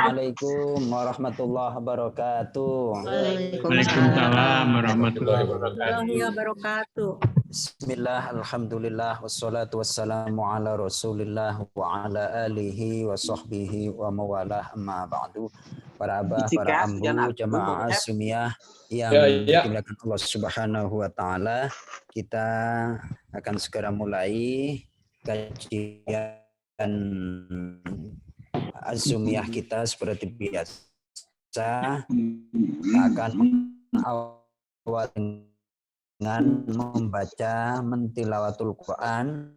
Assalamualaikum warahmatullahi wabarakatuh. Waalaikumsalam warahmatullahi wabarakatuh. Bismillah, alhamdulillah, wassalatu wassalamu ala rasulillah wa ala alihi wa sahbihi wa mawalah, amma ba'du. Para abah, para ambu, jamaah asumiyah yang dimuliakan Allah Subhanahu wa taala, kita akan segera mulai kajian azumiyah kita seperti biasa. Kita akan awal dengan membaca mentilawatul Quran.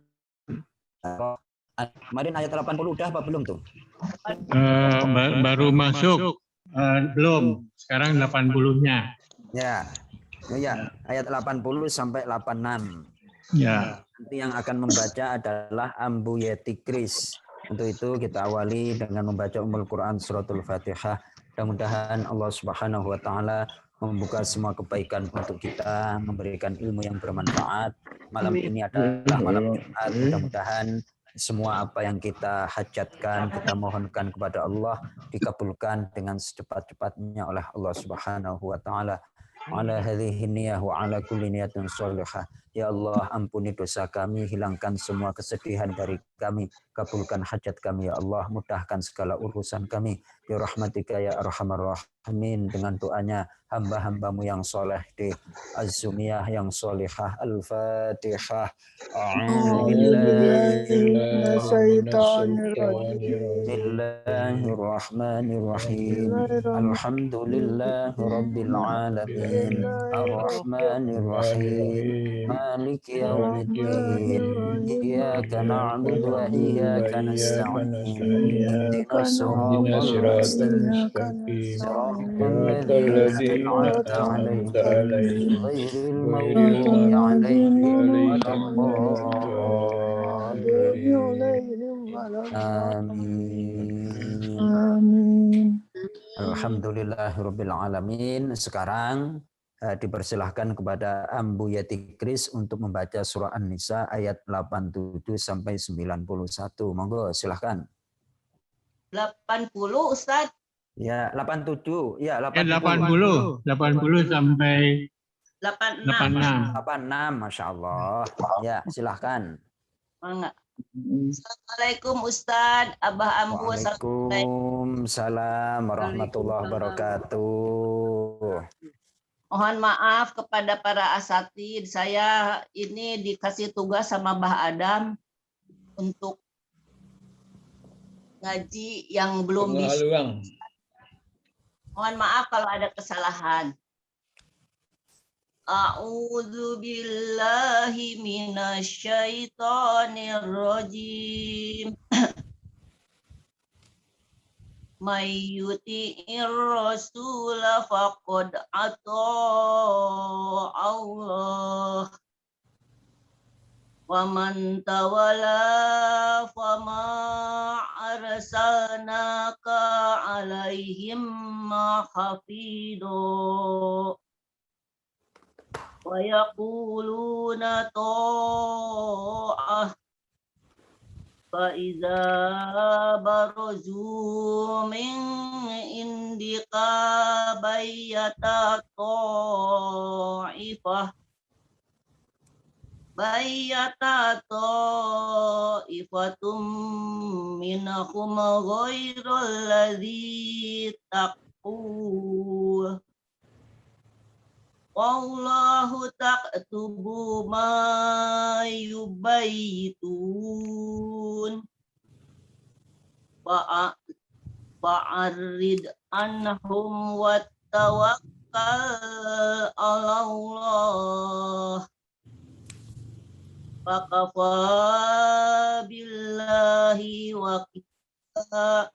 Kemarin ayat 80 udah apa belum tuh? Baru masuk, belum. Sekarang 80-nya. Ya, ayat 80 sampai 86. Ya. Nanti yang akan membaca adalah Ambu Yeti Kris. Untuk itu kita awali dengan membaca Ummul Quran Suratul Fatihah. Mudah-mudahan Allah Subhanahu wa taala membuka semua kebaikan untuk kita, memberikan ilmu yang bermanfaat. Malam ini adalah malam Jumat. Mudah-mudahan semua apa yang kita hajatkan, kita mohonkan kepada Allah dikabulkan dengan secepat-cepatnya oleh Allah Subhanahu wa taala. Ala hadhihi niyah wa ala kulli niyatin shalihah. Ya Allah, ampuni dosa kami, hilangkan semua kesedihan dari kami, kabulkan hajat kami ya Allah, mudahkan segala urusan kami bi rahmatika ya arhamar rahimin. Dengan doanya hamba-hambamu yang soleh di azumiyah yang solihah. Al-Fatihah. Bismillahirrahmanirrahim. Alhamdulillahi rabbil alamin. Ar-Rahmanir-Rahim. Maliki yaumiddin. Iyyaka na'budu wa iyyaka nasta'in. Ihdinas siratal mustaqim. Siratal ladzina an'amta 'alaihim ghairil maghdubi 'alaihim waladdallin. Amin. Alhamdulillahirabbil alamin. Sekarang dipersilahkan kepada Ambu Yeti Kris untuk membaca surah An-Nisa ayat 87 sampai 91. Monggo silahkan. 80 Ustaz. Ya, 87. Ya, 80 sampai 86. 86, Masya Allah. Ya, silahkan. Enggak. Assalamualaikum Ustaz, Abah Ambu. Waalaikumsalam warahmatullahi wabarakatuh. Mohon maaf kepada para asatid, saya ini dikasih tugas sama Bah Adam untuk ngaji yang belum bisa. Mohon maaf kalau ada kesalahan. A'udzu billahi minasyaitonir rajim. May yuti'ir rasula faqad ata Allah wa man tawalla fama arsalnaka alaihim hafidho wa yaquluna ta'ah fa iza baruzu min indika bayyata ta'ifatum minahum ghairul ladzi taqu wallahu taktubu ma yubayitun fa'arid anhum wa tawakkal ala Allah fakafa billahi wakila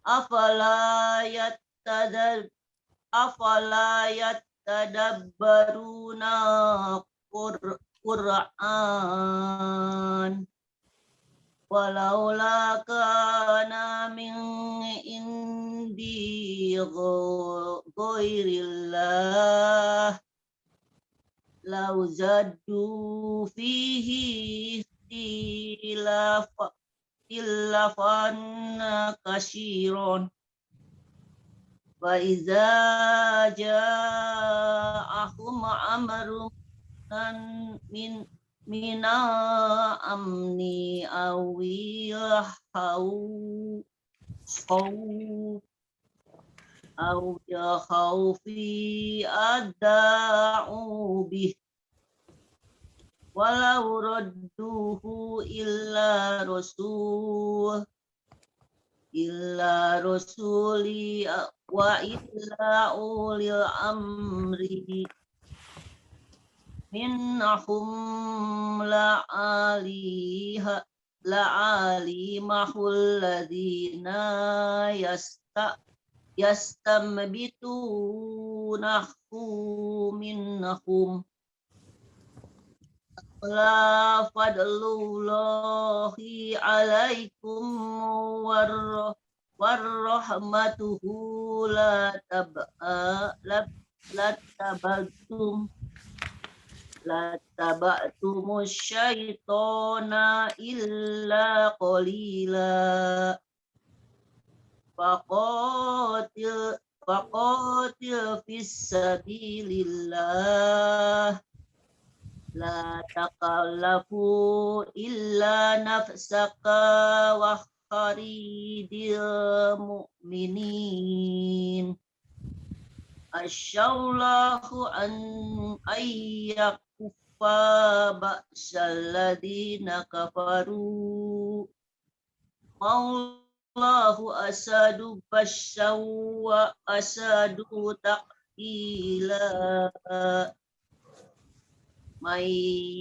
afala yattadabbaruna Qur'an walaula kana min indi ghairillah lauzaddu fihi ikhtilafa ikhtilafan katsiran. Wa idza ja'ahum amrun min mina amni awil hau au ya khaufi ada'u bih walau radduhu illa rasuli wa illa ulil amri minnahum la'alimahul ladina yastamabitunahu minnahum la fadlullahi alaikum warahmatuhu la taba'tumus syaitona illa qalila faqatil fis sabilillah la takallafu illa nafsaka wa kharidil mu'minin asyallahu an ayyakuffa ba'salladina kafaru Allahu asadu basyaw wa asadu taqila may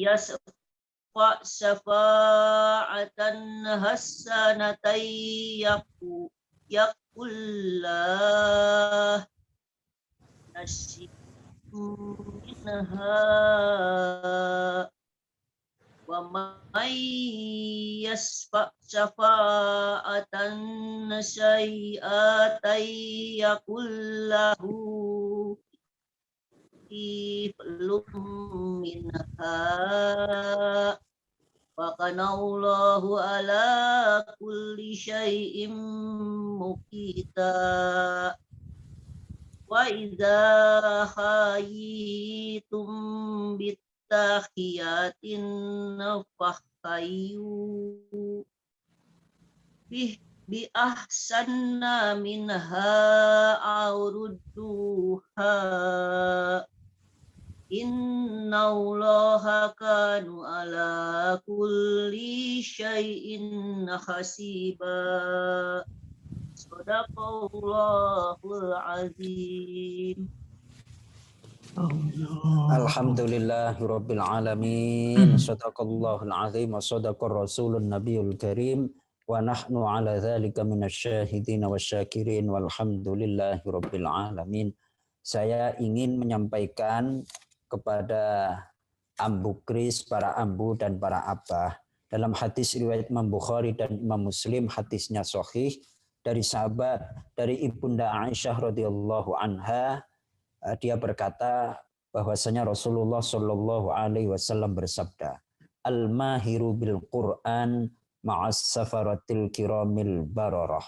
yasfa syafa'atan hasanatan yakullah nasib minha wa may yasfa syafa'atan syai'atan yakullahu belum minha wa kana Allahu ala kulli syai'in muqita wa idza hayitum bittahiyatin fahayyu bi ahsanna minha aurudduha innallaha kanu ala kulli syai'in hasiba. Shadaqallahul azim. Alhamdulillahirabbil alamin. Shadaqallahul azim wa shadaqar rasulun nabiyul karim wa nahnu ala dzalika minasyahidin wasyakirin walhamdulillahirabbil alamin. Saya ingin menyampaikan kepada ambu kris, para ambu dan para abah. Dalam hadis riwayat Imam Bukhari dan Imam Muslim, hadisnya sahih dari sahabat, dari Ibunda Aisyah radhiyallahu anha, dia berkata bahwasanya Rasulullah Shallallahu alaihi wasallam bersabda, "Al-mahiru bil Qur'an ma'as safaratil kiramil bararah."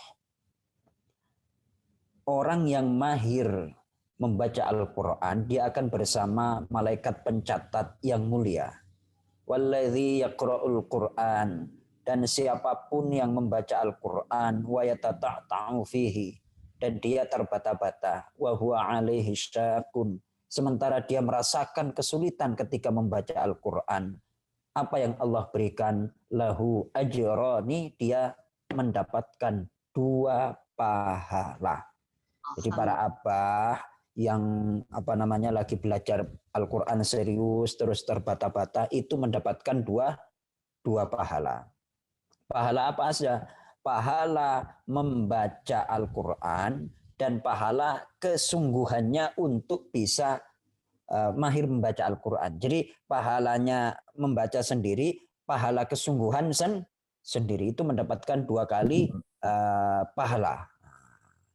Orang yang mahir membaca Al-Quran, dia akan bersama malaikat pencatat yang mulia. Walladzi yaqra'ul Qur'an, dan siapapun yang membaca Al-Quran, wa yatata'ta'u fihi, dan dia terbata-bata, wa huwa alaihi syaqun, sementara dia merasakan kesulitan ketika membaca Al-Quran. Apa yang Allah berikan? Lahu ajrani, dia mendapatkan 2 pahala. Jadi para abah yang lagi belajar Al-Quran serius terus terbata-bata itu mendapatkan dua pahala. Pahala apa saja? Pahala membaca Al-Quran dan pahala kesungguhannya untuk bisa mahir membaca Al-Quran. Jadi pahalanya membaca sendiri, pahala kesungguhan sendiri itu mendapatkan 2 kali pahala.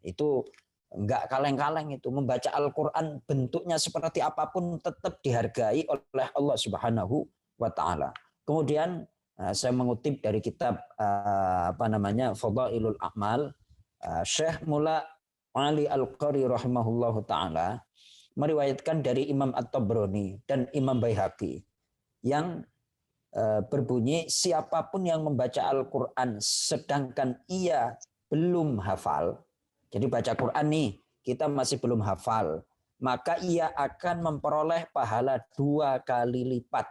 Itu enggak kaleng-kaleng itu. Membaca Al-Quran bentuknya seperti apapun tetap dihargai oleh Allah Subhanahu wa ta'ala. Kemudian Saya mengutip dari kitab Fadailul A'mal, Syekh Mula Ali Al-Qari rahimahullahu taala meriwayatkan dari Imam At-Tabrani dan Imam Baihaqi yang berbunyi, siapapun yang membaca Al-Quran sedangkan ia belum hafal, jadi baca Quran nih, kita masih belum hafal, maka ia akan memperoleh pahala 2 kali lipat.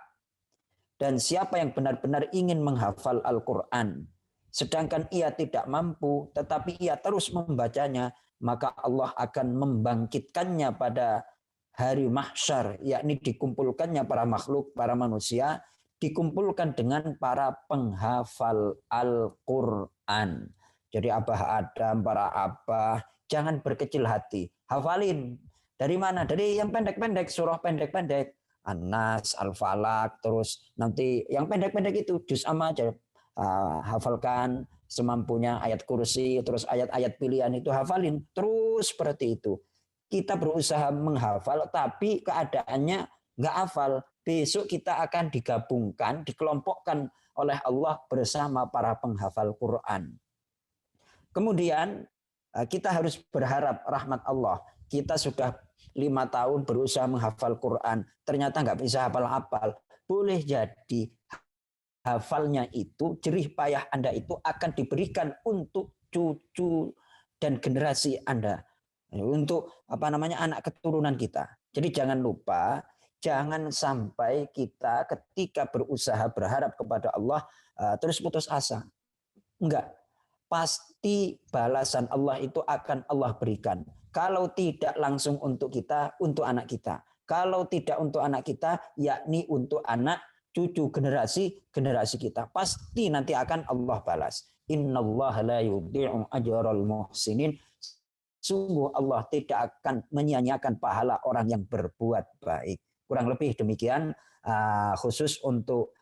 Dan siapa yang benar-benar ingin menghafal Al-Quran, sedangkan ia tidak mampu, tetapi ia terus membacanya, maka Allah akan membangkitkannya pada hari mahsyar, yakni dikumpulkannya para makhluk, para manusia, dikumpulkan dengan para penghafal Al-Quran. Jadi Abah Adam, para abah, jangan berkecil hati. Hafalin. Dari mana? Dari yang pendek-pendek, surah pendek-pendek. An-Nas, Al-Falaq, terus nanti yang pendek-pendek itu, juz amma aja. Hafalkan semampunya, ayat kursi, terus ayat-ayat pilihan itu hafalin. Terus seperti itu. Kita berusaha menghafal, tapi keadaannya nggak hafal. Besok kita akan digabungkan, dikelompokkan oleh Allah bersama para penghafal Quran. Kemudian kita harus berharap rahmat Allah. Kita sudah 5 tahun berusaha menghafal Quran, ternyata nggak bisa hafal-hafal. Boleh jadi hafalnya itu, jerih payah Anda itu akan diberikan untuk cucu dan generasi Anda, untuk anak keturunan kita. Jadi jangan lupa, jangan sampai kita ketika berusaha berharap kepada Allah terus putus asa. Enggak. Pasti balasan Allah itu akan Allah berikan. Kalau tidak langsung untuk kita, untuk anak kita. Kalau tidak untuk anak kita, yakni untuk anak cucu generasi kita. Pasti nanti akan Allah balas. Innallaha la yudhi'u ajral muhsinin. Sungguh Allah tidak akan menyia-nyiakan pahala orang yang berbuat baik. Kurang lebih demikian, khusus untuk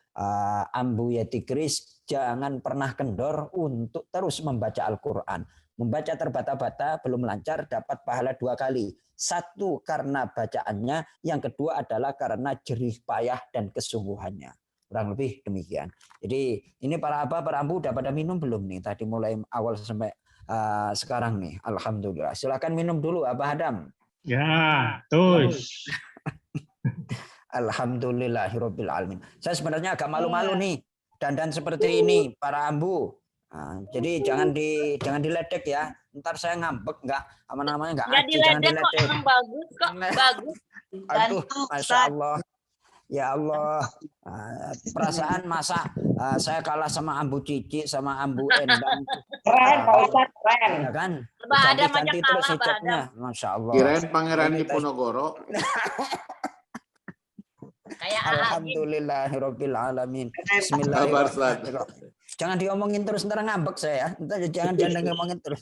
Ambu Yeti Kris, jangan pernah kendor untuk terus membaca Al-Quran. Membaca terbata-bata belum lancar dapat pahala 2 kali. 1 karena bacaannya, yang kedua adalah karena jerih payah dan kesungguhannya. Kurang lebih demikian. Jadi ini para abah, para ambu udah pada minum belum nih? Tadi mulai awal sampai sekarang nih. Alhamdulillah. Silakan minum dulu Abah Adam. Ya, terus. Alhamdulillahirabbil alamin. Saya sebenarnya agak malu-malu nih dandan seperti ini para ambu. Jadi jangan diledek ya. Ntar saya ngambek nggak aji, jangan diledek. Kok, bagus kok, bagus. Aduh, Masya Allah. Ya Allah, perasaan masa saya kalah sama Ambu Cici, sama Ambu Endang. Keren, Pak Ustadz, keren. Ya kan? Ganti terus hijabnya. Masya Allah. Kirain Pangeran Diponegoro. Alhamdulillahirabbil alamin. Bismillahirrahmanirrahim. Jangan diomongin terus, ntar ngambek saya. Ntar jangan ngomongin terus.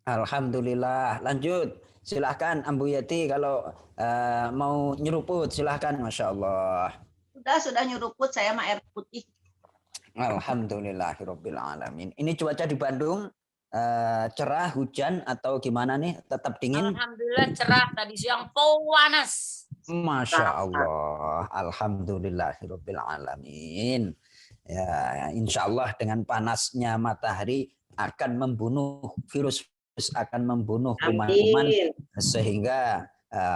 Alhamdulillah. Lanjut. Silahkan Ambu Yati kalau mau nyeruput, silahkan. Masya Allah. Sudah nyeruput, saya mah air putih. Alhamdulillahirabbil alamin. Ini cuaca di Bandung cerah, hujan atau gimana nih? Tetap dingin? Alhamdulillah cerah, tadi siang panas. Masya Allah. Alhamdulillahirabbil alamin. Ya, insya Allah dengan panasnya matahari akan membunuh virus, akan membunuh kuman-kuman, sehingga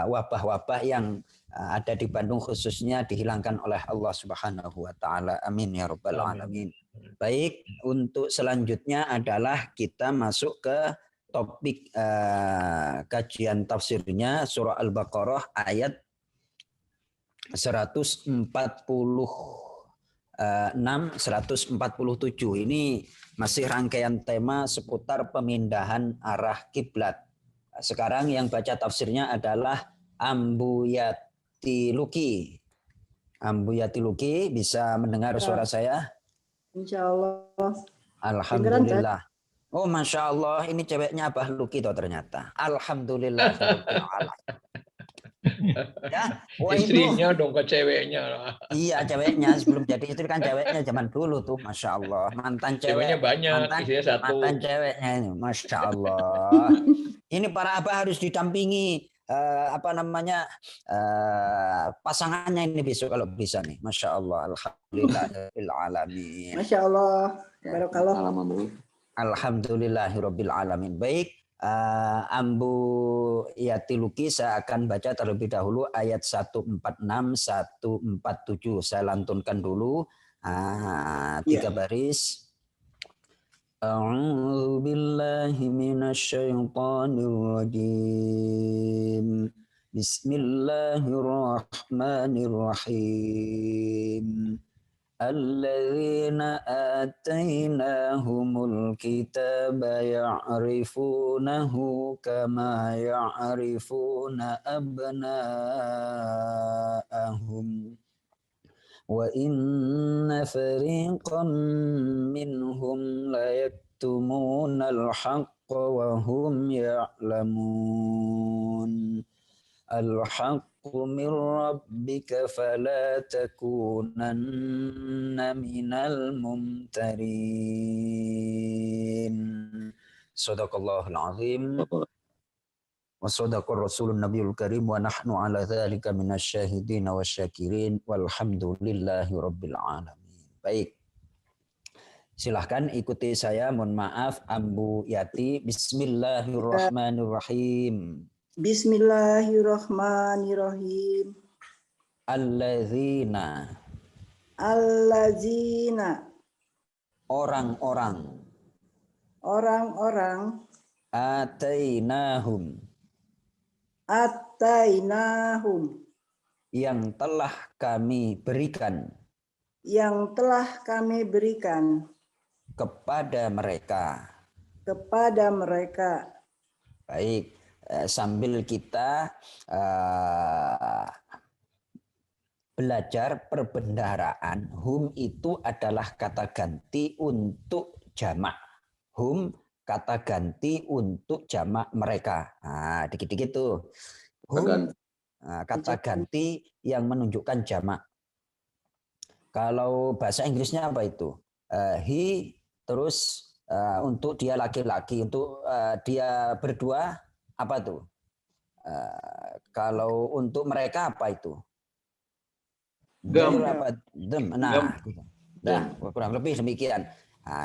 wabah-wabah yang ada di Bandung khususnya dihilangkan oleh Allah Subhanahu wa taala. Amin ya rabbal alamin. Baik, untuk selanjutnya adalah kita masuk ke topik kajian tafsirnya surah Al-Baqarah ayat 146 147. Ini masih rangkaian tema seputar pemindahan arah kiblat. Sekarang yang baca tafsirnya adalah Ambu Yati Luki. Ambu Yati Luki, bisa mendengar suara saya? Insya Allah. Alhamdulillah. Oh, Masya Allah, ini ceweknya Abah Luki toh ternyata. Alhamdulillah. Ya, istrinya dong ke ceweknya. Iya, ceweknya sebelum jadi istri kan ceweknya zaman dulu tuh, Masya Allah. Mantan ceweknya banyak, istrinya 1. Mantan ceweknya ini, Masya Allah. Ini para abah harus didampingi apa namanya pasangannya ini besok kalau bisa nih. Masya Allah. Alhamdulillahirabbil alamin. Masya Allah. Barakallah. Alhamdulillahirabbil alamin. Baik, Ambu Yati Luki, saya akan baca terlebih dahulu ayat 146 147. Saya lantunkan dulu 3 baris. A'udzu billahi minasyaitonir rajim. Bismillahirrahmanirrahim. Alladzina atainahumul kitaba ya'rifunahu kama ya'rifuna abna'ahum wa inna fariqan minhum la yaktumunal haqqa wa hum ya'lamun. Al-haqqu min rabbika fala takunanna minal mumtarin. Shadaqallahul azim. Wa sadaqar rasulun nabiyul karim wa nahnu ala dzalika minasyahidin wasyakirin walhamdulillahi rabbil alamin. Baik. Silahkan ikuti saya, mohon maaf Ambu Yati. Bismillahirrahmanirrahim. Bismillahirrahmanirrahim. Alladzina. Allazina. Orang-orang. Orang-orang. Atainahum. Atainahum. Yang telah kami berikan. Yang telah kami berikan. Kepada mereka. Kepada mereka. Baik. Sambil kita belajar perbendaharaan, hum itu adalah kata ganti untuk jamak. Hum kata ganti untuk jamak mereka. Nah, dikit-dikit tuh. Hum kata ganti yang menunjukkan jamak. Kalau bahasa Inggrisnya apa itu? He, terus untuk dia laki-laki, untuk dia berdua apa tuh? Kalau untuk mereka apa itu? Them. Nah, kurang lebih demikian.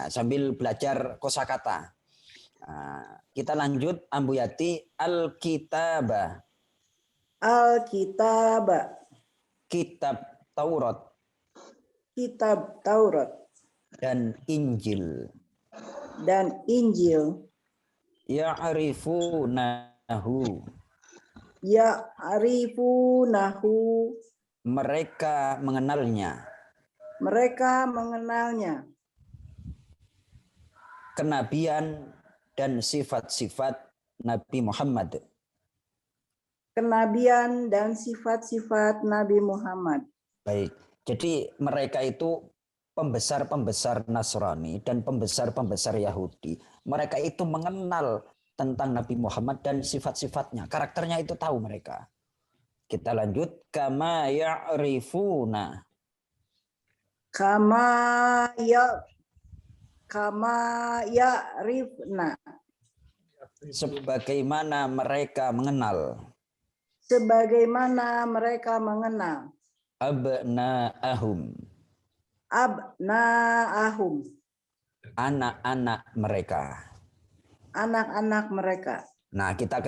Sambil belajar kosakata. Kita lanjut, Ambu Yati. Al-Kitaba. Al-Kitaba. Kitab Taurat. Kitab Taurat. Dan Injil. Dan Injil. Ya'rifunahu. Ya'rifunahu. Mereka mengenalnya. Mereka mengenalnya. Kenabian dan sifat-sifat Nabi Muhammad. Kenabian dan sifat-sifat Nabi Muhammad. Baik, jadi mereka itu pembesar-pembesar Nasrani dan pembesar-pembesar Yahudi. Mereka itu mengenal tentang Nabi Muhammad dan sifat-sifatnya. Karakternya itu tahu mereka. Kita lanjut. Kama ya'rifuna. Kama ya'rifna. Sebagaimana mereka mengenal. Sebagaimana mereka mengenal. Abna'ahum. Abna'ahum. Anak-anak mereka. Anak-anak mereka. Nah, kita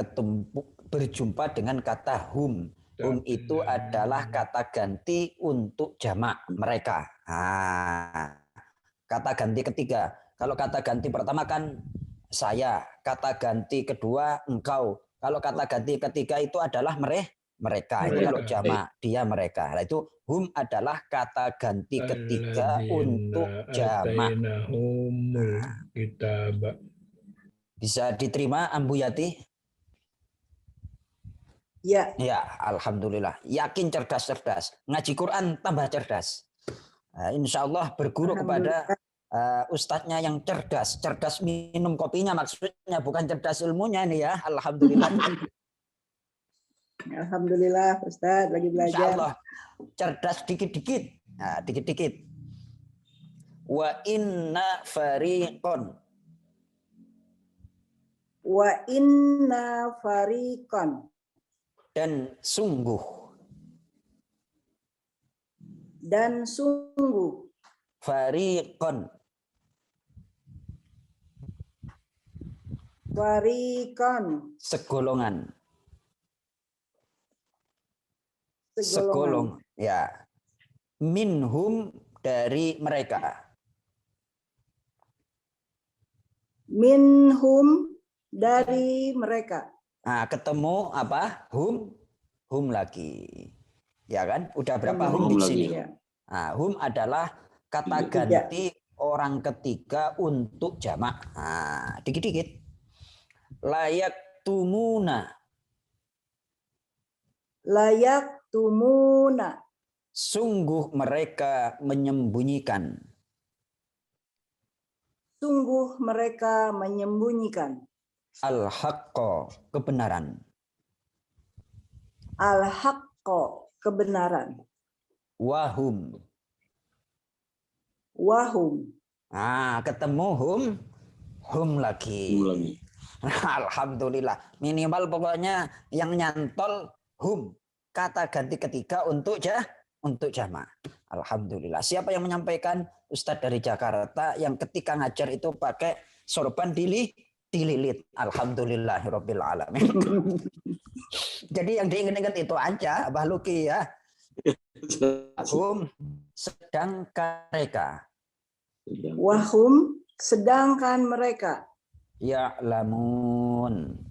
berjumpa dengan kata hum. Hum itu adalah kata ganti untuk jamak mereka. Kata ganti ketiga. Kalau kata ganti pertama kan saya. Kata ganti kedua engkau. Kalau kata ganti ketiga itu adalah mereka. Itu kalau jamak, dia mereka. Nah, itu hum adalah kata ganti ketiga untuk jamak. Bisa diterima Ambu Yati? Ya. Ya, alhamdulillah. Yakin cerdas-cerdas. Ngaji Quran tambah cerdas. Insya Allah berguru kepada ustadznya yang cerdas. Cerdas minum kopinya maksudnya, bukan cerdas ilmunya ini ya. Alhamdulillah. Alhamdulillah Ustadz lagi belajar. Insya Allah cerdas dikit-dikit. Nah, dikit-dikit. Wa inna fariqon. Wa inna fariqon. dan sungguh. Dan sungguh. Fariqon. Fariqon. Segolongan. Segolongan. Ya. Minhum, dari mereka. Minhum, dari mereka. Nah, ketemu apa? Hum lagi. Ya kan? Udah berapa hum di Hum sini? lagi. Ya. Nah, hum adalah kata Tiga. ganti orang ketiga untuk jamak. Nah, dikit-dikit. Layak tumuna. Layak tumuna. Sungguh mereka menyembunyikan. Sungguh mereka menyembunyikan. Al-haqqa, kebenaran. Al-haqqo, kebenaran. Wahum. Wahum. Nah, ketemu hum lagi. Hum lagi. Alhamdulillah. Minimal pokoknya yang nyantol hum. Kata ganti ketiga untuk jamak. Alhamdulillah. Siapa yang menyampaikan? Ustadz dari Jakarta yang ketika ngajar itu pakai sorban dililit. Alhamdulillahirabbil alamin. Jadi yang diingat-ingat itu aja, Abah Luki ya. Hum, sedangkan mereka. Wahum, sedangkan mereka. Ya'lamun.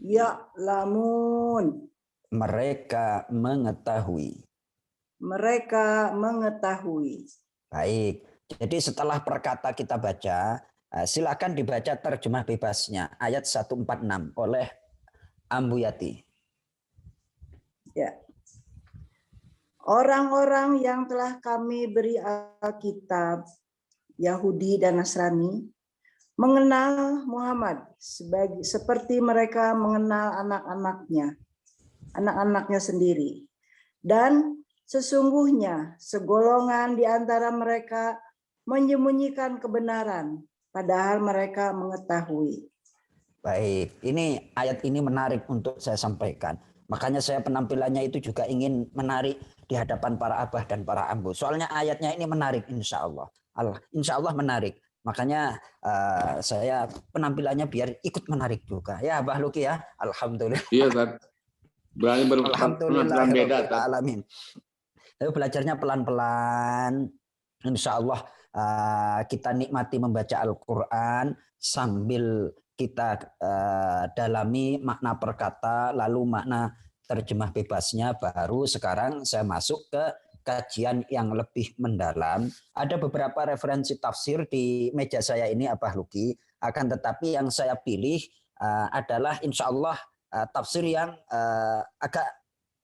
Ya'lamun. Mereka mengetahui. Mereka mengetahui. Baik. Jadi setelah perkata kita baca, silakan dibaca terjemah bebasnya ayat 146 oleh Ambuyati. Ya. Orang-orang yang telah kami beri Alkitab, Yahudi dan Nasrani, mengenal Muhammad seperti mereka mengenal anak-anaknya sendiri. Dan sesungguhnya segolongan di antara mereka menyembunyikan kebenaran, padahal mereka mengetahui. Baik, ini ayat ini menarik untuk saya sampaikan. Makanya saya penampilannya itu juga ingin menarik di hadapan para abah dan para ambu. Soalnya ayatnya ini menarik insya Allah. Insya Allah menarik. Makanya saya penampilannya biar ikut menarik juga. Ya Abah Luki ya. Alhamdulillah. Iya, Tat. Berani berpenampilan beda, Tat. Alamin. Tapi belajarnya pelan-pelan. Insya Allah kita nikmati membaca Al-Quran sambil kita dalami makna perkata, lalu makna terjemah bebasnya, baru sekarang saya masuk ke kajian yang lebih mendalam. Ada beberapa referensi tafsir di meja saya ini Abah Luki, akan tetapi yang saya pilih adalah insya Allah tafsir yang agak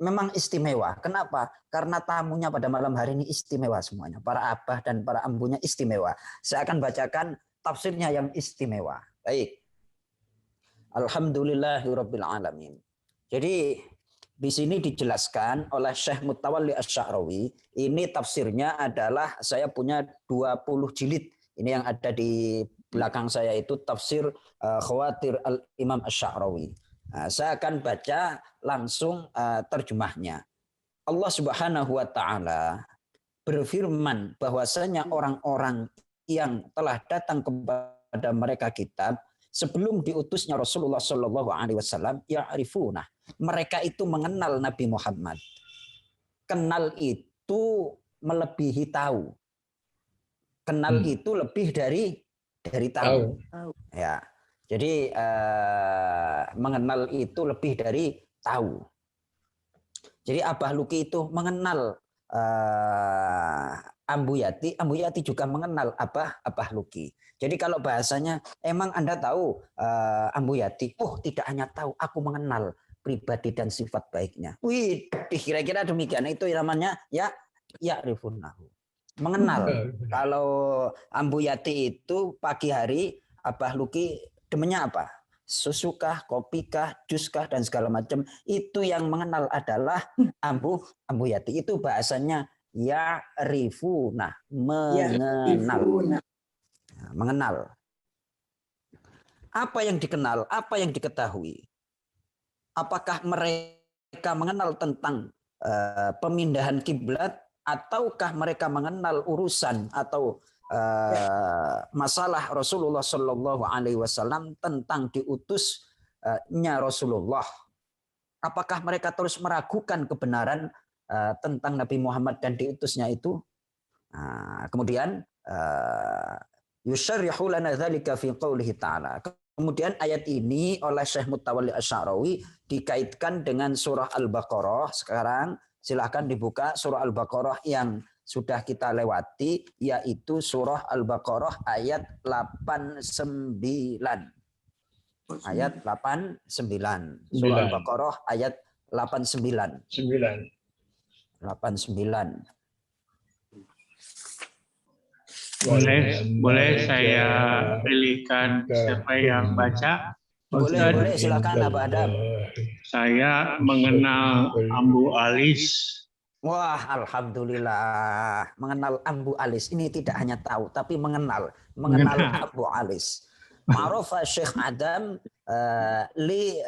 memang istimewa. Kenapa? Karena tamunya pada malam hari ini istimewa semuanya. Para abah dan para ambunya istimewa. Saya akan bacakan tafsirnya yang istimewa. Baik. Alhamdulillahirabbil alamin. Jadi di sini dijelaskan oleh Syekh Mutawalli Asy-Sya'rawi, ini tafsirnya adalah saya punya 20 jilid. Ini yang ada di belakang saya itu tafsir Khawatir Al-Imam Asy-Sya'rawi. Nah, saya akan baca langsung terjemahnya. Allah Subhanahu wa taala berfirman bahwasanya orang-orang yang telah datang kepada mereka kitab sebelum diutusnya Rasulullah Shallallahu Alaihi Wasallam, ya'rifuna, mereka itu mengenal Nabi Muhammad. Kenal itu melebihi tahu. Kenal itu lebih dari tahu. Ya, jadi mengenal itu lebih dari tahu. Jadi Abah Luki itu mengenal Ambuyati, Ambuyati juga mengenal Abah Luki. Jadi kalau bahasanya, emang Anda tahu Ambuyati? Oh, tidak hanya tahu, aku mengenal pribadi dan sifat baiknya. Wih, kira-kira demikian. Itu namanya ya'rifunahu. Mengenal. Kalau Ambuyati itu pagi hari, Abah Luki demennya apa? Susukah, kopikah, juskah, dan segala macam. Itu yang mengenal adalah Ambuyati. Itu bahasanya ya'rifuna, mengenal. Mengenal. Apa yang dikenal, apa yang diketahui? Apakah mereka mereka mengenal tentang pemindahan kiblat, ataukah mereka mengenal urusan atau masalah Rasulullah Shallallahu Alaihi Wasallam tentang diutusnya Rasulullah? Apakah mereka terus meragukan kebenaran tentang Nabi Muhammad dan diutusnya itu? Kemudian yusyarrihu lana dzalika fi qoulihi ta'ala. Kemudian ayat ini oleh Syekh Mutawalli Asy-Sya'rawi dikaitkan dengan surah Al-Baqarah. Sekarang silahkan dibuka surah Al-Baqarah yang sudah kita lewati, yaitu surah Al-Baqarah ayat 89. Ayat 89. Surah Al-Baqarah ayat 89. 89. Boleh saya pilihkan siapa yang baca? Boleh, silakan Abu Adam. Saya mengenal Ambu Alis. Wah, alhamdulillah. Mengenal Ambu Alis. Ini tidak hanya tahu, tapi mengenal Ambu Alis. Ma'rufa Syekh Adam li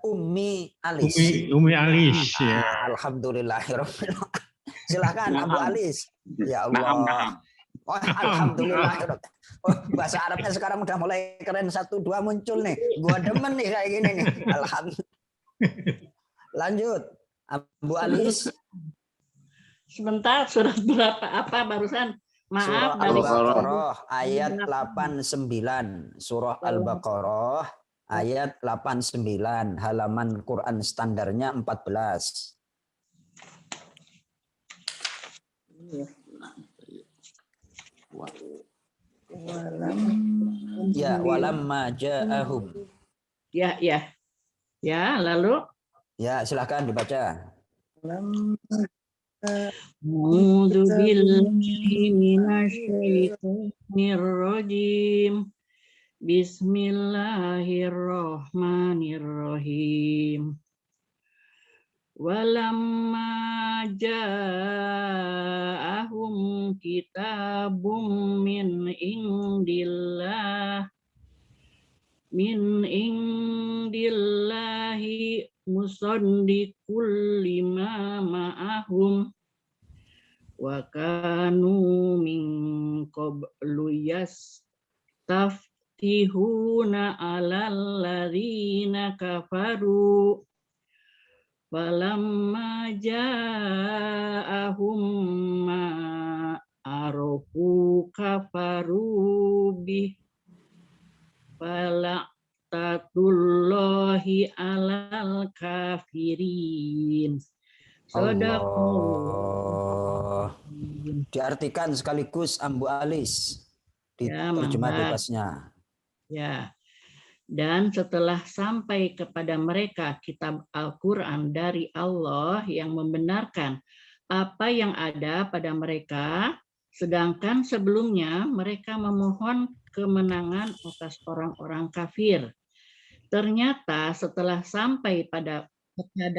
Ummi Alis. Ummi Alis. Ya. Alhamdulillah. Silakan Ambu Alis. Ya Allah. Oh, alhamdulillah. Oh, bahasa Arabnya sekarang udah mulai keren, 1, 2 muncul nih. Gua demen nih kayak gini nih. Alhamdulillah. Lanjut. Abu Alis. Sebentar, surat berapa apa barusan? Maaf, Surah dari Al-Baqarah ayat 89. Surah Al-Baqarah ayat 89. Halaman Quran standarnya 14. Ya, walamma ja'ahum. Ya, lalu Ya, silakan dibaca. A'udzu billahi minasyaitonir rajim. Bismillahirrahmanirrahim. Walamma ja'ahum kitabum min indillahi musaddiqul lima ma'ahum wa kanu min qablu yastaftihuna 'alal ladzina kafaru falamma ja'ahum ma arafu kafaru bih fala'tatullahi 'alal kafirin. Allah. Diartikan sekaligus Ambu Alis di terjemah bebasnya. Ya. Dan setelah sampai kepada mereka kitab Al-Quran dari Allah yang membenarkan apa yang ada pada mereka, sedangkan sebelumnya mereka memohon kemenangan atas orang-orang kafir. Ternyata setelah sampai kepada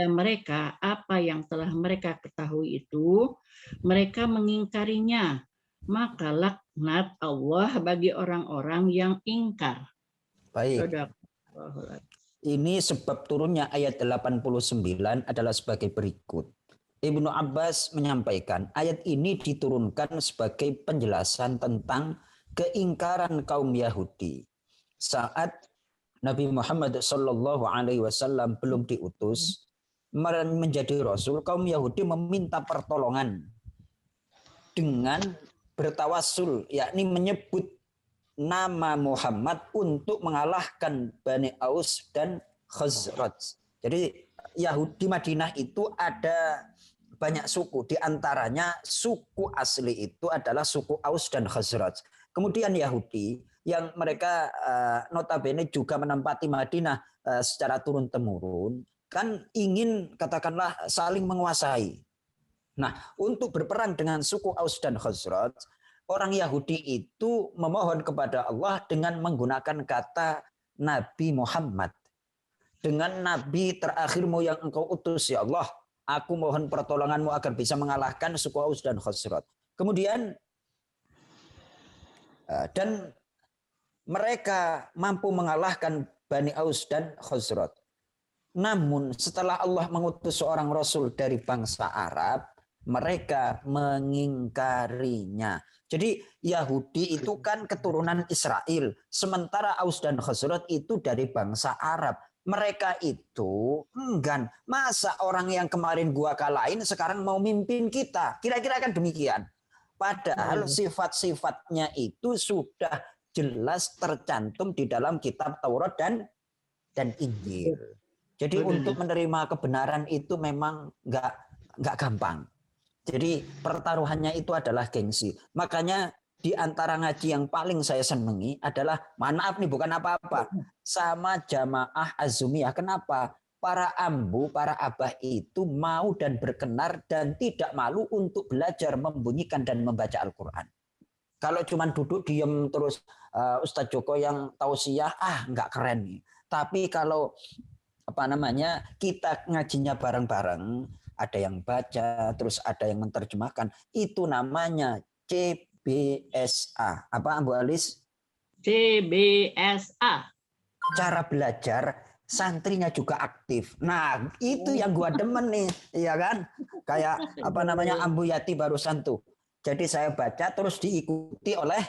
mereka apa yang telah mereka ketahui itu, mereka mengingkarinya. Maka laknat Allah bagi orang-orang yang ingkar. Baik. Ini sebab turunnya ayat 89 adalah sebagai berikut. Ibnu Abbas menyampaikan ayat ini diturunkan sebagai penjelasan tentang keingkaran kaum Yahudi saat Nabi Muhammad Shallallahu Alaihi Wasallam belum diutus menjadi Rasul. Kaum Yahudi meminta pertolongan dengan bertawassul, yakni menyebut nama Muhammad untuk mengalahkan Bani Aus dan Khazraj. Jadi Yahudi Madinah itu ada banyak suku, di antaranya suku asli itu adalah suku Aus dan Khazraj. Kemudian Yahudi yang mereka notabene juga menempati Madinah secara turun-temurun, kan ingin katakanlah saling menguasai. Nah, untuk berperang dengan suku Aus dan Khazraj, orang Yahudi itu memohon kepada Allah dengan menggunakan kata Nabi Muhammad. Dengan Nabi terakhirmu yang engkau utus ya Allah, aku mohon pertolonganmu agar bisa mengalahkan suku Aus dan Khazraj. Kemudian dan mereka mampu mengalahkan Bani Aus dan Khazraj. Namun setelah Allah mengutus seorang Rasul dari bangsa Arab, mereka mengingkarinya. Jadi Yahudi itu kan keturunan Israel. Sementara Aus dan Khazraj itu dari bangsa Arab. Mereka itu enggan. Masa orang yang kemarin gua kalahin sekarang mau mimpin kita? Kira-kira kan demikian. Padahal sifat-sifatnya itu sudah jelas tercantum di dalam kitab Taurat dan Injil. Jadi untuk menerima kebenaran itu memang nggak gampang. Jadi pertaruhannya itu adalah gengsi. Makanya di antara ngaji yang paling saya senangi adalah, maaf nih bukan apa-apa, sama jamaah Azumiyah. Kenapa? Para ambu, para abah itu mau dan berkenar dan tidak malu untuk belajar membunyikan dan membaca Al-Quran. Kalau cuma duduk diem terus Ustadz Joko yang tausiah, nggak keren nih. Tapi kalau kita ngajinya bareng-bareng, ada yang baca, terus ada yang menerjemahkan, itu namanya CBSA. Apa Bu Alis? CBSA. Cara belajar santrinya juga aktif. Nah, itu yang gua demen nih, ya kan? Kayak Ambu Yati barusan tuh. Jadi saya baca terus diikuti oleh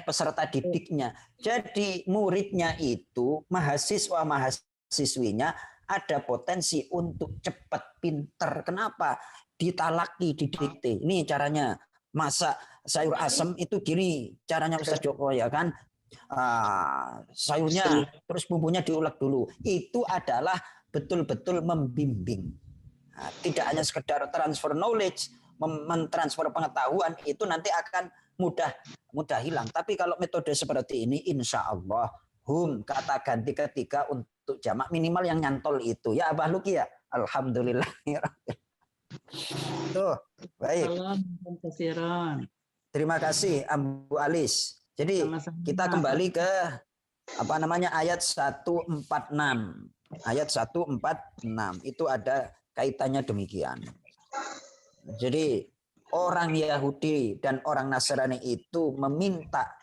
peserta didiknya. Jadi muridnya itu, mahasiswinya ada potensi untuk cepat pinter. Kenapa? Ditalaki, didikte. Ini caranya. Masak sayur asem itu gini caranya Ustaz Joko, ya kan? Sayurnya terus bumbunya diulek dulu. Itu adalah betul-betul membimbing. Nah, tidak hanya sekedar transfer knowledge, mentransfer pengetahuan, itu nanti akan mudah hilang. Tapi kalau metode seperti ini, insya Allah kata ganti ketiga untuk jamak minimal yang nyantol itu. Ya Abah Luki ya. Alhamdulillah. Tuh, baik. Terima kasih Abu Alis. Jadi kita kembali ke ayat 146. Ayat 146 itu ada kaitannya demikian. Jadi orang Yahudi dan orang Nasrani itu meminta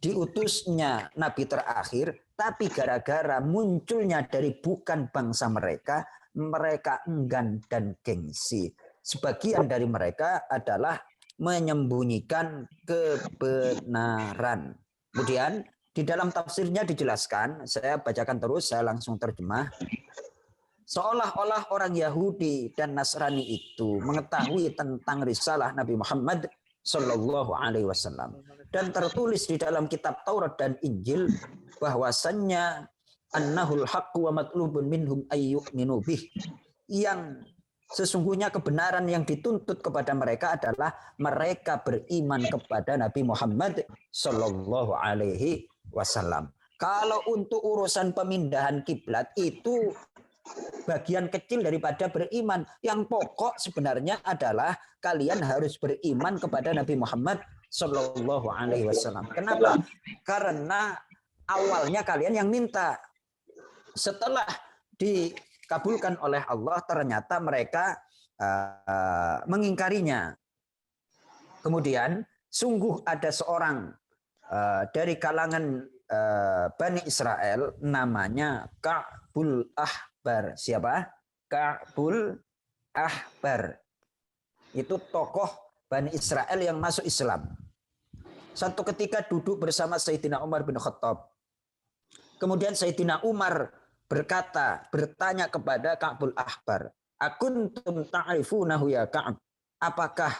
diutusnya Nabi terakhir, tapi gara-gara munculnya dari bukan bangsa mereka, mereka enggan dan gengsi. Sebagian dari mereka adalah menyembunyikan kebenaran. Kemudian di dalam tafsirnya dijelaskan, saya bacakan terus, saya langsung terjemah. Seolah-olah orang Yahudi dan Nasrani itu mengetahui tentang risalah Nabi Muhammad Sallallahu Alaihi Wasallam, dan tertulis di dalam kitab Taurat dan Injil bahwasannya annahul haqqu wa matlubun minhum ayyu'minu bih, yang sesungguhnya kebenaran yang dituntut kepada mereka adalah mereka beriman kepada Nabi Muhammad Sallallahu Alaihi Wasallam. Kalau untuk urusan pemindahan kiblat itu bagian kecil daripada beriman. Yang pokok sebenarnya adalah kalian harus beriman kepada Nabi Muhammad Sallallahu Alaihi Wasallam. Kenapa? Karena awalnya kalian yang minta. Setelah dikabulkan oleh Allah, ternyata mereka mengingkarinya. Kemudian sungguh ada seorang dari kalangan Bani Israel namanya Ka'bul Ahbar. Siapa? Ka'bul Ahbar. Itu tokoh Bani Israel yang masuk Islam. Satu ketika duduk bersama Sayyidina Umar bin Khattab. Kemudian Sayyidina Umar bertanya kepada Ka'bul Ahbar, "Akuntum ta'rifunahu ya Ka'ab?" Apakah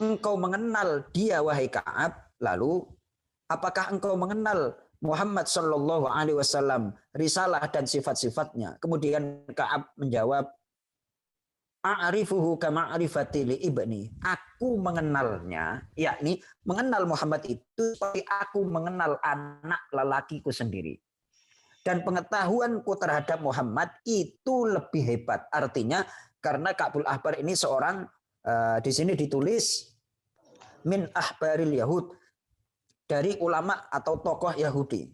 engkau mengenal dia wahai Ka'ab? Lalu, apakah engkau mengenal Muhammad Sallallahu Alaihi Wasallam, risalah dan sifat-sifatnya? Kemudian Ka'ab menjawab, "A'rifuhu kama'rifati li ibni." Aku mengenalnya, yakni mengenal Muhammad itu seperti aku mengenal anak lelakiku sendiri. Dan pengetahuanku terhadap Muhammad itu lebih hebat. Artinya karena Ka'bul Ahbar ini seorang, di sini ditulis min ahbaril Yahud, dari ulama atau tokoh Yahudi.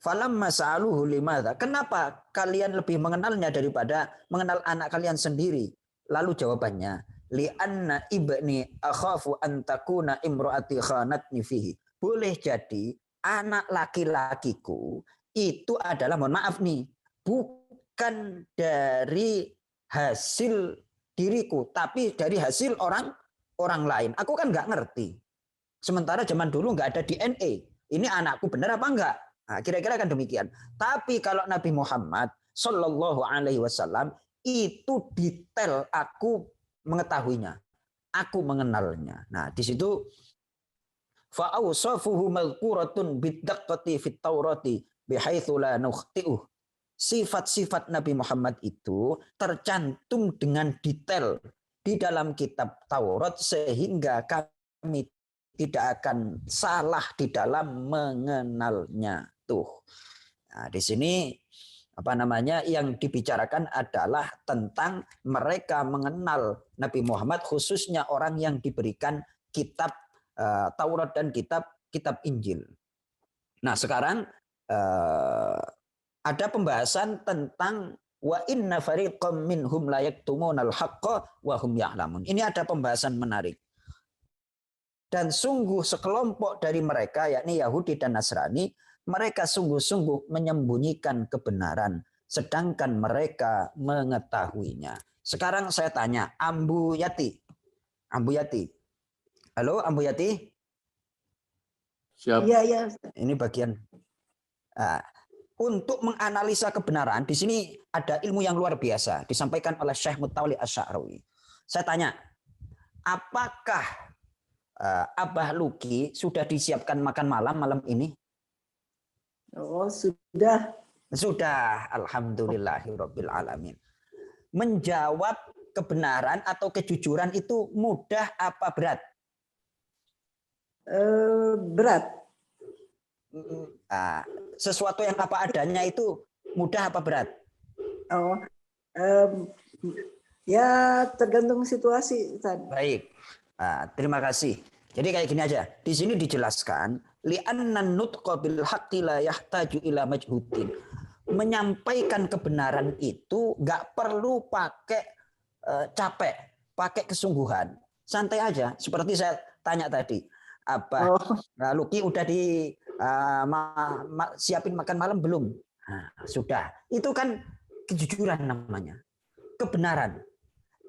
Falamma sa'aluhu limadza? Kenapa kalian lebih mengenalnya daripada mengenal anak kalian sendiri? Lalu jawabannya, li'anna ibni akhafu an takuna imraati khanatni fihi. Boleh jadi anak laki-lakiku itu adalah, mohon maaf nih, bukan dari hasil diriku, tapi dari hasil orang lain. Aku kan nggak ngerti. Sementara zaman dulu nggak ada DNA. Ini anakku benar apa enggak? Nah, kira-kira kan demikian. Tapi kalau Nabi Muhammad Shallallahu Alaihi Wasallam itu detail, aku mengetahuinya, aku mengenalnya. Nah, di situ fa'awsafuhu madhkuratun bidaqqati fit Taurati bihaitsu la nukhti'uh. Sifat-sifat Nabi Muhammad itu tercantum dengan detail di dalam kitab Taurat sehingga kami tidak akan salah di dalam mengenalnya. Tuh. Nah, di sini yang dibicarakan adalah tentang mereka mengenal Nabi Muhammad, khususnya orang yang diberikan kitab Taurat dan kitab Injil. Nah, sekarang ada pembahasan tentang wa inna fariqam minhum la yaktumunal haqqa wa hum ya'lamun. Ini ada pembahasan menarik. Dan sungguh sekelompok dari mereka, yakni Yahudi dan Nasrani, mereka sungguh-sungguh menyembunyikan kebenaran, sedangkan mereka mengetahuinya. Sekarang saya tanya, Ambu Yati. Halo, Ambu Yati? Siap. Iya. Ini bagian. Untuk menganalisa kebenaran, di sini ada ilmu yang luar biasa, disampaikan oleh Syekh Mutawalli Asy-Sya'rawi. Saya tanya, apakah Abah Luki sudah disiapkan makan malam ini? Oh, sudah. Sudah, alhamdulillahirabbil alamin. Menjawab kebenaran atau kejujuran itu mudah apa berat? Berat. Sesuatu yang apa adanya itu mudah apa berat? Oh, ya tergantung situasi. Baik, terima kasih. Jadi kayak gini aja. Di sini dijelaskan li'anna nutqa bil haqqi la yahtaju ila majhudin. Menyampaikan kebenaran itu nggak perlu pakai capek, pakai kesungguhan. Santai aja. Seperti saya tanya tadi, Luki udah siapin makan malam belum? Nah, sudah. Itu kan kejujuran namanya. Kebenaran.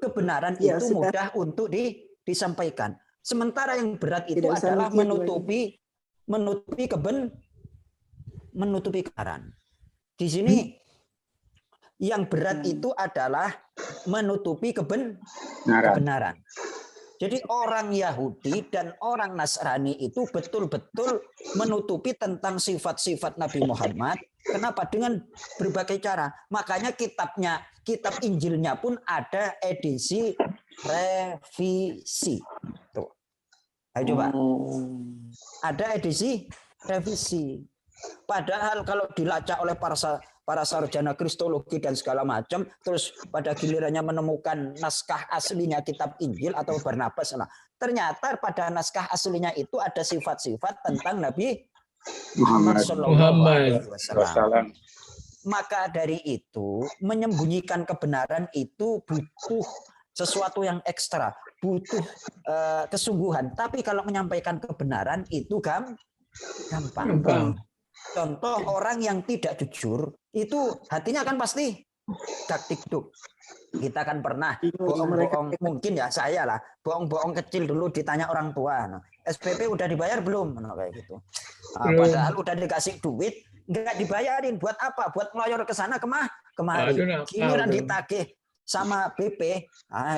Kebenaran ya, itu sudah mudah untuk disampaikan. Sementara yang berat itu adalah menutupi kebenaran. Di sini yang berat itu adalah menutupi kebenaran. Jadi orang Yahudi dan orang Nasrani itu betul-betul menutupi tentang sifat-sifat Nabi Muhammad. Kenapa? Dengan berbagai cara. Makanya kitab Injilnya pun ada edisi revisi. Tuh. Ayo coba. Ada edisi revisi. Padahal kalau dilacak oleh para sarjana kristologi dan segala macam, terus pada gilirannya menemukan naskah aslinya kitab Injil atau Barnabas, ternyata pada naskah aslinya itu ada sifat-sifat tentang Nabi Muhammad SAW. Maka dari itu menyembunyikan kebenaran itu butuh sesuatu yang ekstra, butuh kesungguhan. Tapi kalau menyampaikan kebenaran itu gampang. Contoh orang yang tidak jujur itu hatinya kan pasti dak-dikduk. Kita kan pernah bohong-bohong, mungkin ya saya lah, bohong-bohong kecil dulu ditanya orang tua, SPP udah dibayar belum, kayak gitu. Padahal udah dikasih duit, nggak dibayarin. Buat apa? Buat ngeloyor ke sana kemari. Giliran ditagih sama BP,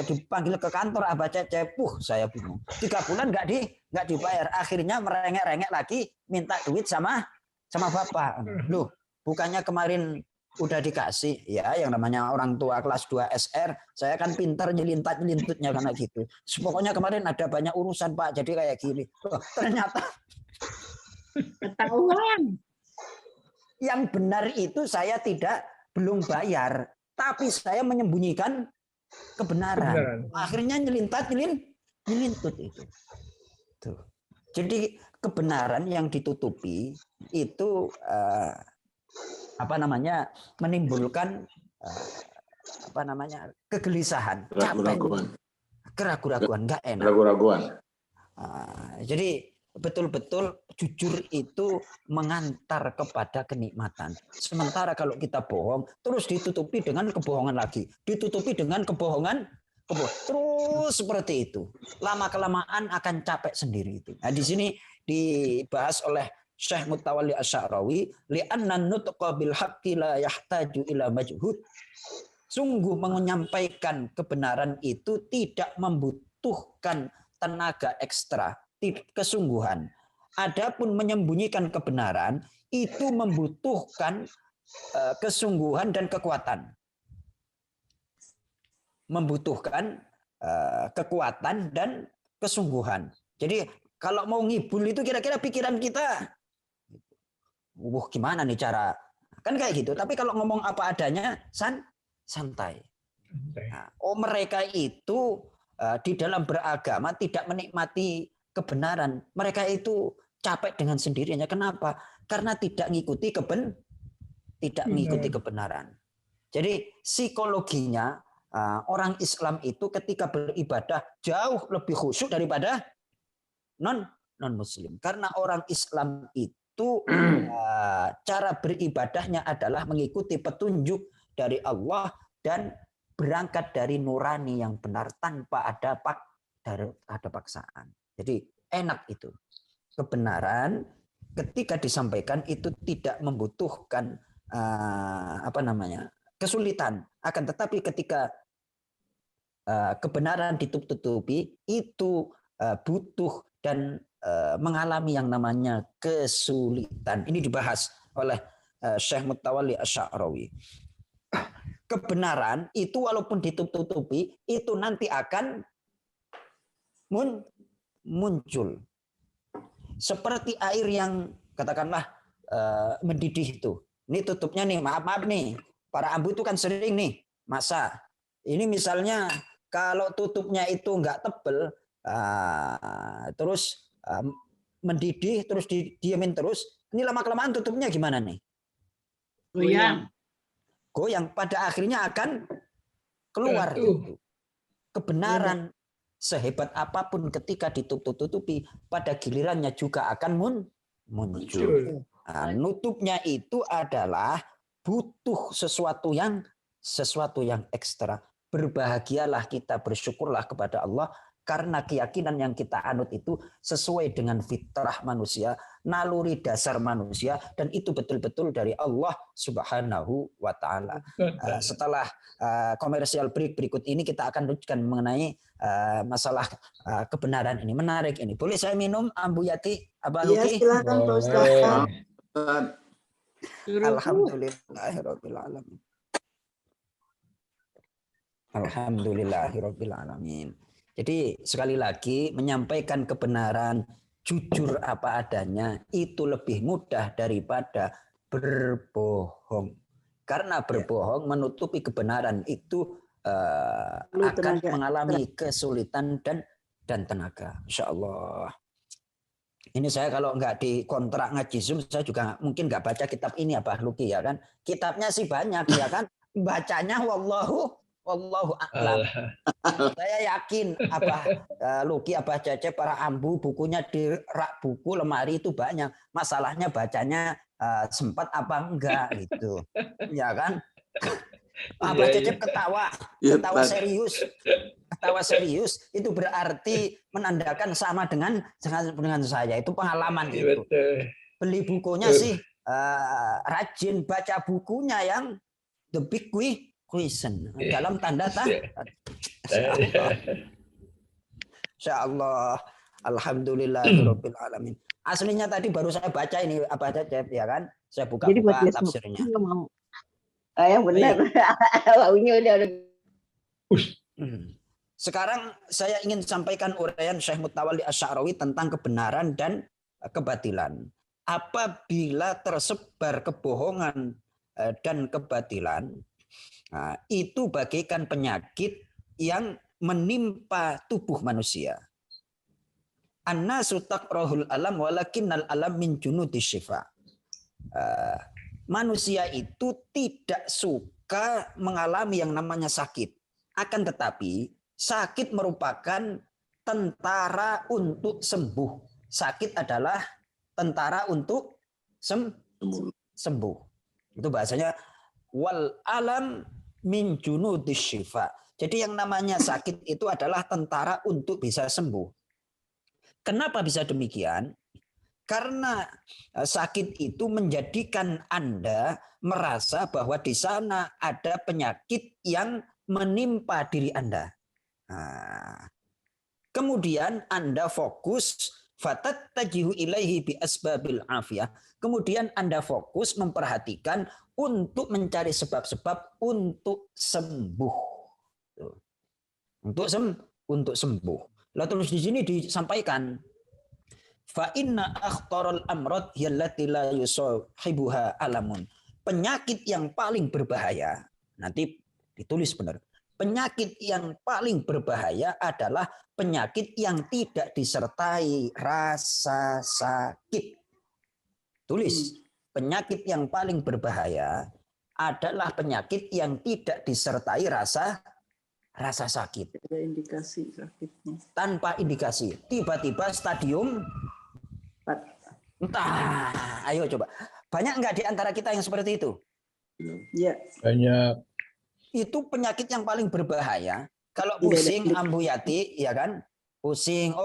dipanggil ke kantor Abah Cecep, saya bingung. 3 bulan nggak dibayar. Akhirnya merengek-rengek lagi, minta duit sama bapak. Loh, bukannya kemarin udah dikasih? Ya, yang namanya orang tua kelas 2 SR, saya kan pintar nyelintat-nyelintutnya karena gitu. Pokoknya kemarin ada banyak urusan, Pak, jadi kayak gini. Loh, ternyata ketahuan. Yang benar itu saya belum bayar, tapi saya menyembunyikan kebenaran. Akhirnya nyelintut itu. Tuh. Jadi kebenaran yang ditutupi itu menimbulkan kegelisahan, capek, keraguan, nggak enak. Keraguan. Jadi betul-betul jujur itu mengantar kepada kenikmatan. Sementara kalau kita bohong, terus ditutupi dengan kebohongan lagi, ditutupi dengan kebohongan, terus seperti itu. Lama-kelamaan akan capek sendiri itu. Nah, di sini dibahas oleh Syekh Mutawalli Asy'arawi, li'anna nutqa bil haqqi la yahtaju ila majhud. Sungguh menyampaikan kebenaran itu tidak membutuhkan tenaga ekstra, kesungguhan. Adapun menyembunyikan kebenaran itu membutuhkan kesungguhan dan kekuatan. Membutuhkan kekuatan dan kesungguhan. Jadi kalau mau ngibul itu kira-kira pikiran kita, gimana nih cara? Kan kayak gitu. Tapi kalau ngomong apa adanya, santai. Nah, mereka itu di dalam beragama tidak menikmati kebenaran. Mereka itu capek dengan sendirinya. Kenapa? Karena tidak mengikuti kebenaran. Jadi psikologinya orang Islam itu ketika beribadah jauh lebih khusyuk daripada non Muslim. Karena orang Islam itu cara beribadahnya adalah mengikuti petunjuk dari Allah dan berangkat dari nurani yang benar tanpa ada paksaan. Jadi enak itu. Kebenaran ketika disampaikan itu tidak membutuhkan kesulitan. Akan tetapi ketika kebenaran ditutup-tutupi itu butuh dan mengalami yang namanya kesulitan. Ini dibahas oleh Syekh Mutawalli Asy'arawi. Kebenaran itu walaupun ditutup-tutupi itu nanti akan muncul. Seperti air yang katakanlah mendidih itu. Ini tutupnya nih, maaf nih. Para ambu itu kan sering nih masak. Ini misalnya kalau tutupnya itu enggak tebel, terus mendidih, terus didiamin terus, ini lama-kelamaan tutupnya gimana nih? Goyang. Pada akhirnya akan keluar itu. Kebenaran sehebat apapun ketika ditutup-tutupi, pada gilirannya juga akan muncul. Nah, nutupnya itu adalah butuh sesuatu yang ekstra. Berbahagialah kita, bersyukurlah kepada Allah karena keyakinan yang kita anut itu sesuai dengan fitrah manusia, naluri dasar manusia, dan itu betul-betul dari Allah Subhanahu wa Ta'ala. Setelah komersial break berikut ini kita akan lanjutkan mengenai masalah kebenaran ini. Menarik ini. Boleh saya minum, Ambu Yati, Abah Luki? Ya, silakan Pak Ustaz. Alhamdulillahirabbil alamin. Alhamdulillahirabbil alamin. Jadi sekali lagi menyampaikan kebenaran, jujur apa adanya itu lebih mudah daripada berbohong. Karena berbohong menutupi kebenaran itu akan mengalami kesulitan dan tenaga. Insyaallah. Ini saya kalau nggak dikontrak ngaji Zoom, saya juga mungkin nggak baca kitab ini Abah Luki ya kan. Kitabnya sih banyak ya kan. Bacanya wallahu a'lam. Saya yakin Abah Luki, Abah Cecep, para ambu bukunya di rak buku lemari itu banyak. Masalahnya bacanya sempat apa enggak gitu. Ya kan? Abah Cecep ketawa serius. Ketawa serius itu berarti menandakan sama dengan saya. Itu pengalaman itu. Beli bukunya sih rajin, baca bukunya yang The Big Question dalam tanda Insyaallah. Alhamdulillahirabbil alamin. Aslinya tadi baru saya baca ini Abah Cecep ya kan. Saya buka tafsirnya. Yang benar. Baunya udah. Sekarang saya ingin sampaikan uraian Syekh Mutawalli Asy'arawi tentang kebenaran dan kebatilan. Apabila tersebar kebohongan dan kebatilan, itu bagaikan penyakit yang menimpa tubuh manusia. An-nasu taqrahul alam walakinnal alam min junudis syifa. Manusia itu tidak suka mengalami yang namanya sakit. Akan tetapi sakit merupakan tentara untuk sembuh. sakit adalah tentara untuk sembuh. Itu bahasanya wal alam min junudis syifa. Jadi yang namanya sakit itu adalah tentara untuk bisa sembuh. Kenapa bisa demikian? Karena sakit itu menjadikan Anda merasa bahwa di sana ada penyakit yang menimpa diri Anda. Nah, kemudian Anda fokus fatattajihu ilaihi bi asbabil afiyah. Kemudian Anda fokus memperhatikan untuk mencari sebab-sebab untuk sembuh. Untuk sembuh. Lalu terus di sini disampaikan fa inna akhtarul amrad hiyallati la yusahibuha alamun. Penyakit yang paling berbahaya, nanti ditulis benar. Penyakit yang paling berbahaya adalah penyakit yang tidak disertai rasa sakit. Tulis, penyakit yang paling berbahaya adalah penyakit yang tidak disertai rasa sakit. Ada indikasi sakitnya. Tanpa indikasi. Tiba-tiba stadium 4. entah. Ayo coba. Banyak nggak di antara kita yang seperti itu? Ya. Banyak. Itu penyakit yang paling berbahaya. Kalau pusing Ambu Yati, ya kan? Pusing,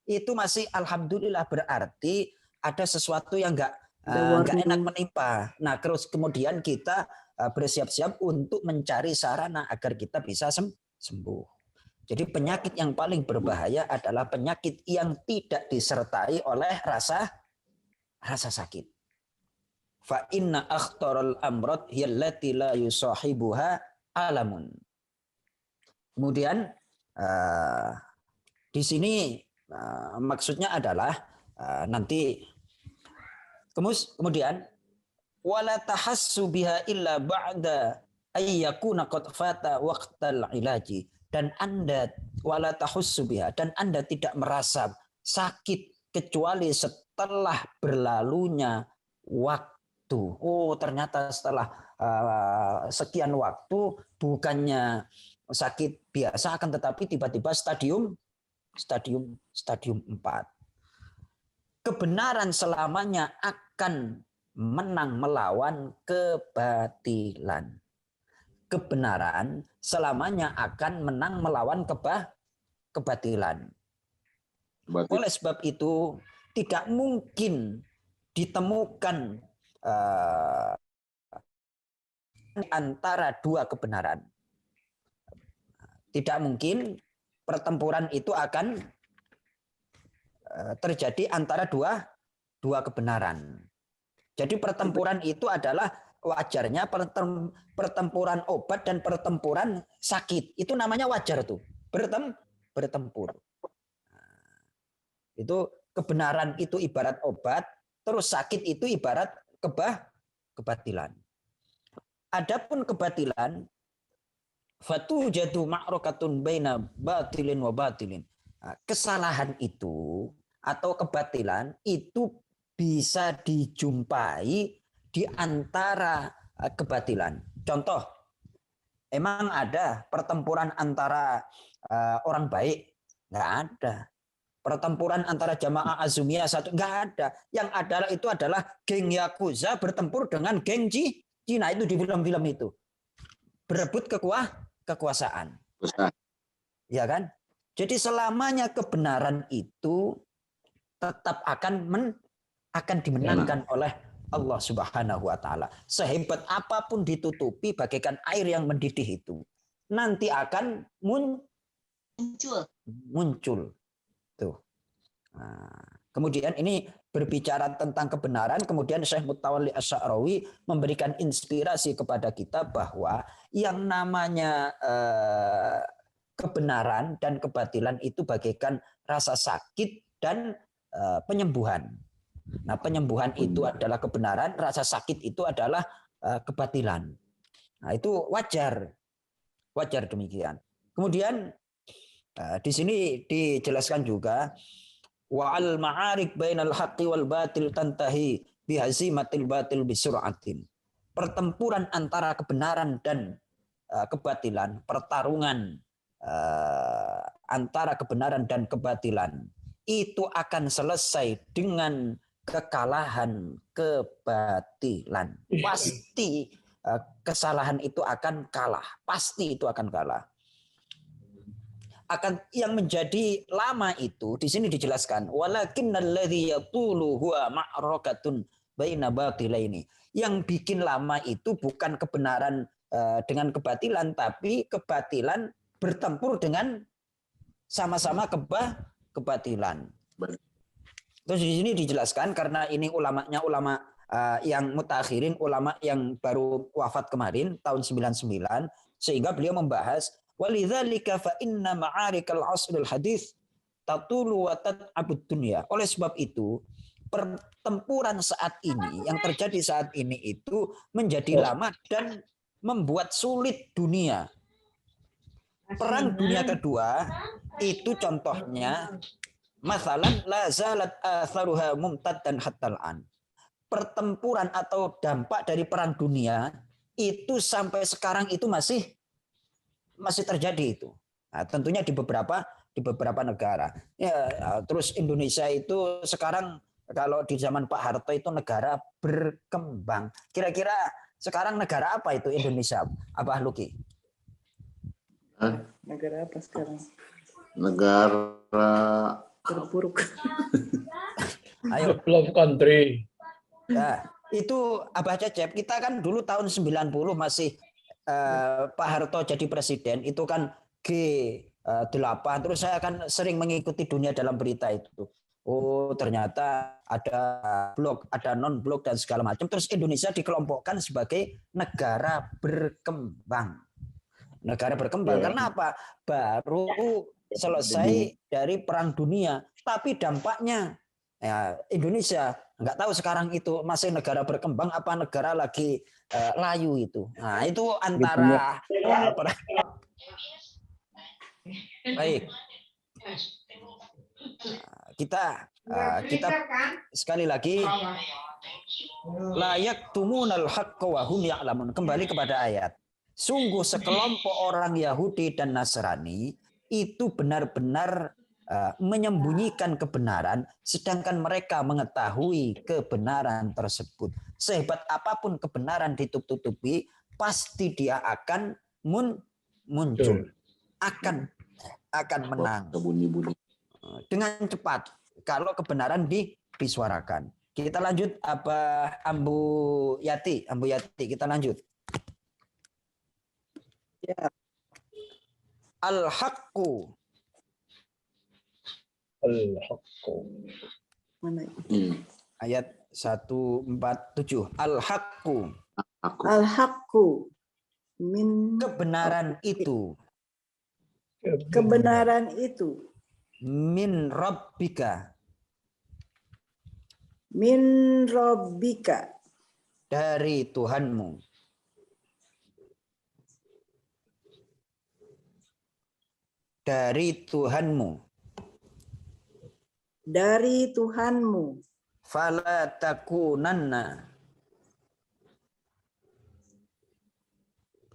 itu masih alhamdulillah berarti ada sesuatu yang nggak enak menimpa. Nah, terus kemudian kita bersiap-siap untuk mencari sarana agar kita bisa sembuh. Jadi penyakit yang paling berbahaya adalah penyakit yang tidak disertai oleh rasa sakit. Fa inna akhtarul amrad hiyallati la yusahibuha alamun. Kemudian di sini maksudnya adalah nanti kemudian wala tahassu biha illa ba'da ayyakuna qad fata waqtal ilaji, dan Anda wala tahassu biha, dan Anda tidak merasa sakit kecuali setelah berlalunya waktu. Oh, ternyata setelah sekian waktu bukannya sakit biasa, akan tetapi tiba-tiba stadium 4. Kebenaran selamanya akan menang melawan kebatilan. Kebenaran selamanya akan menang melawan kebatilan. Oleh sebab itu tidak mungkin ditemukan antara dua kebenaran. Tidak mungkin pertempuran itu akan terjadi antara dua kebenaran. Jadi pertempuran itu adalah wajarnya pertempuran obat dan pertempuran sakit. Itu namanya wajar tuh. Bertempur. Itu kebenaran itu ibarat obat, terus sakit itu ibarat kebatilan. Adapun kebatilan, fatujadu ma'rakatun baina batilin wa batilin. Kesalahan itu atau kebatilan itu bisa dijumpai di antara kebatilan. Contoh, emang ada pertempuran antara orang baik? Nggak ada. Pertempuran antara jamaah Azumiyah satu, nggak ada. Yang ada itu adalah geng Yakuza bertempur dengan geng Cina, itu di film-film itu. Berebut kekuasaan. Ya kan? Jadi selamanya kebenaran itu tetap akan dimenangkan oleh Allah Subhanahu wa taala. Sehebat apapun ditutupi bagaikan air yang mendidih itu, nanti akan muncul. Tuh. Nah, kemudian ini berbicara tentang kebenaran, kemudian Syekh Mutawalli Asy-Sya'rawi memberikan inspirasi kepada kita bahwa yang namanya kebenaran dan kebatilan itu bagaikan rasa sakit dan penyembuhan. Nah, penyembuhan itu adalah kebenaran, rasa sakit itu adalah kebatilan. Nah, itu wajar demikian. Kemudian di sini dijelaskan juga wa'al ma'arik bainal haqqi wal batil tantahi bihazimatil batil bisur'atin. Pertempuran antara kebenaran dan kebatilan, pertarungan antara kebenaran dan kebatilan itu akan selesai dengan kekalahan kebatilan. Pasti kesalahan itu akan kalah. Pasti itu akan kalah. Akan yang menjadi lama itu di sini dijelaskan walakinnalladzi yatulu huwa ma'rakatun baina batilaini. Yang bikin lama itu bukan kebenaran dengan kebatilan, tapi kebatilan bertempur dengan sama-sama kebatilan. Terus di sini dijelaskan karena ini ulamanya ulama yang mutakhirin, ulama yang baru wafat kemarin tahun 99, sehingga beliau membahas walidzalika fa inna ma'arikal asrul hadis tatulu wa tat'abud dunya. Oleh sebab itu, pertempuran saat ini yang terjadi saat ini itu menjadi lama dan membuat sulit dunia. Perang dunia kedua itu contohnya masalan la zalat atharuha mumtaddan hatta al-an. Pertempuran atau dampak dari perang dunia itu sampai sekarang itu masih terjadi itu. Nah, tentunya di beberapa negara. Ya, terus Indonesia itu sekarang kalau di zaman Pak Harto itu negara berkembang. Kira-kira sekarang negara apa itu Indonesia? Apa Luki? Negara apa sekarang? Negara Terpuruk. Ayo. Love country. Ya, itu Abah Cecep, kita kan dulu tahun 90 masih Pak Harto jadi presiden, itu kan G8, terus saya kan sering mengikuti dunia dalam berita itu. Oh, ternyata ada blok, ada non-blok dan segala macam. Terus Indonesia dikelompokkan sebagai negara berkembang. Negara berkembang karena apa? Baru selesai dari perang dunia, tapi dampaknya ya, Indonesia nggak tahu sekarang itu masih negara berkembang apa negara lagi layu itu. Nah, itu antara baik. Kita sekali lagi layak tumunal haqqa wa hum ya'lamun. Kembali kepada ayat. Sungguh sekelompok orang Yahudi dan Nasrani itu benar-benar menyembunyikan kebenaran, sedangkan mereka mengetahui kebenaran tersebut. Sehebat apapun kebenaran ditutup-tutupi, pasti dia akan muncul, akan menang dengan cepat kalau kebenaran disuarakan. Kita lanjut apa Ambu Yati, kita lanjut. Ya. Al-haqqu. Al-haqqu. Mana itu? Ayat 147. Al-haqqu. Al-haqqu min Kebenaran itu. kebenaran itu Min rabbika. min rabbika Dari Tuhanmu. Dari Tuhanmu. dari Tuhanmu. Fala takunanna.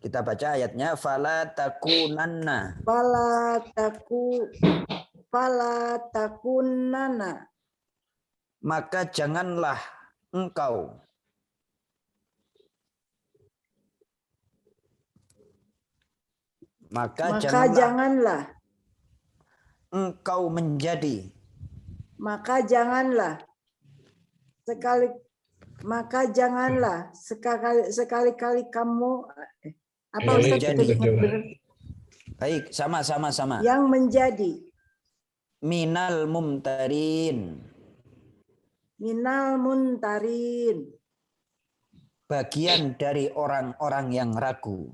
Kita baca ayatnya. Fala takunanna. Fala takunana. Maka janganlah engkau. Maka janganlah engkau menjadi. Maka janganlah sekali-kali kamu apa Yang Ustaz menjadi. kita ingat benar? Baik, sama. Yang menjadi Minal mumtarin. minal muntarin. Bagian dari orang-orang yang ragu.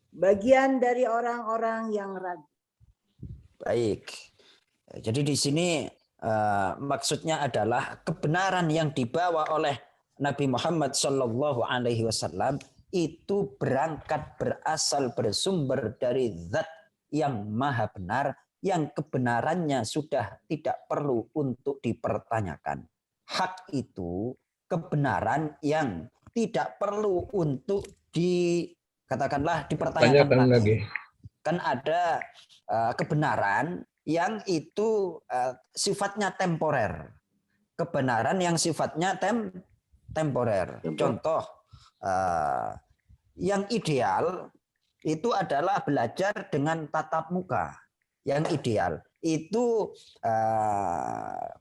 Bagian dari orang-orang yang ragu. Baik. Jadi di sini maksudnya adalah kebenaran yang dibawa oleh Nabi Muhammad Shallallahu Alaihi Wasallam itu berasal bersumber dari Zat yang maha benar, yang kebenarannya sudah tidak perlu untuk dipertanyakan. Hak itu kebenaran yang tidak perlu untuk katakanlah dipertanyakan lagi. Kan ada kebenaran yang itu sifatnya temporer. Kebenaran yang sifatnya temporer. Contoh, yang ideal itu adalah belajar dengan tatap muka. Yang ideal itu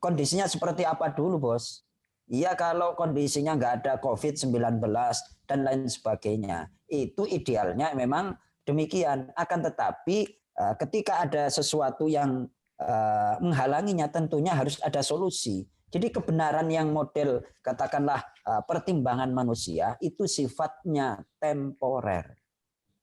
kondisinya seperti apa dulu, Bos? Iya, kalau kondisinya nggak ada COVID-19 dan lain sebagainya, itu idealnya memang demikian. Akan tetapi ketika ada sesuatu yang menghalanginya, tentunya harus ada solusi. Jadi kebenaran yang model katakanlah pertimbangan manusia itu sifatnya temporer.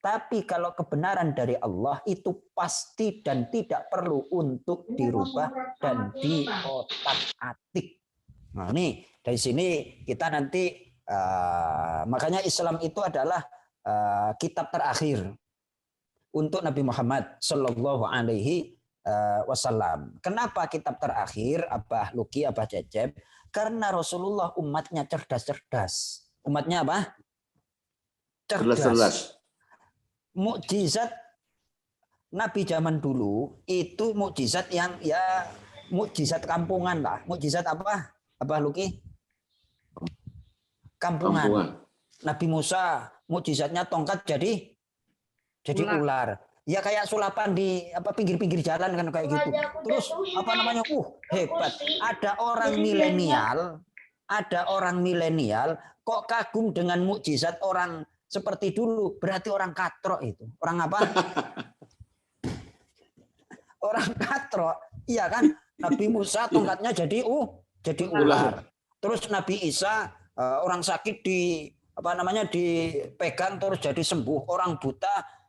Tapi kalau kebenaran dari Allah itu pasti dan tidak perlu untuk dirubah dan diotak-atik. Nah, ini dari sini kita nanti makanya Islam itu adalah kitab terakhir untuk Nabi Muhammad Shallallahu Alaihi Wasallam. Kenapa kitab terakhir, Abah Luki, Abah Cecep? Karena Rasulullah umatnya cerdas-cerdas. Umatnya apa? Cerdas. Mukjizat Nabi zaman dulu itu mukjizat yang ya mukjizat kampungan lah. Mukjizat apa? Abah Luki? Kampungan. Nabi Musa mukjizatnya tongkat jadi ular. Ya kayak sulapan di pinggir-pinggir jalan kan kayak gitu. Terus hebat. Ada orang milenial kok kagum dengan mukjizat orang seperti dulu. Berarti orang katrok itu. Orang apa? Orang katrok. Iya kan? Nabi Musa tongkatnya jadi ular. Terus Nabi Isa orang sakit dipegang terus jadi sembuh. Orang buta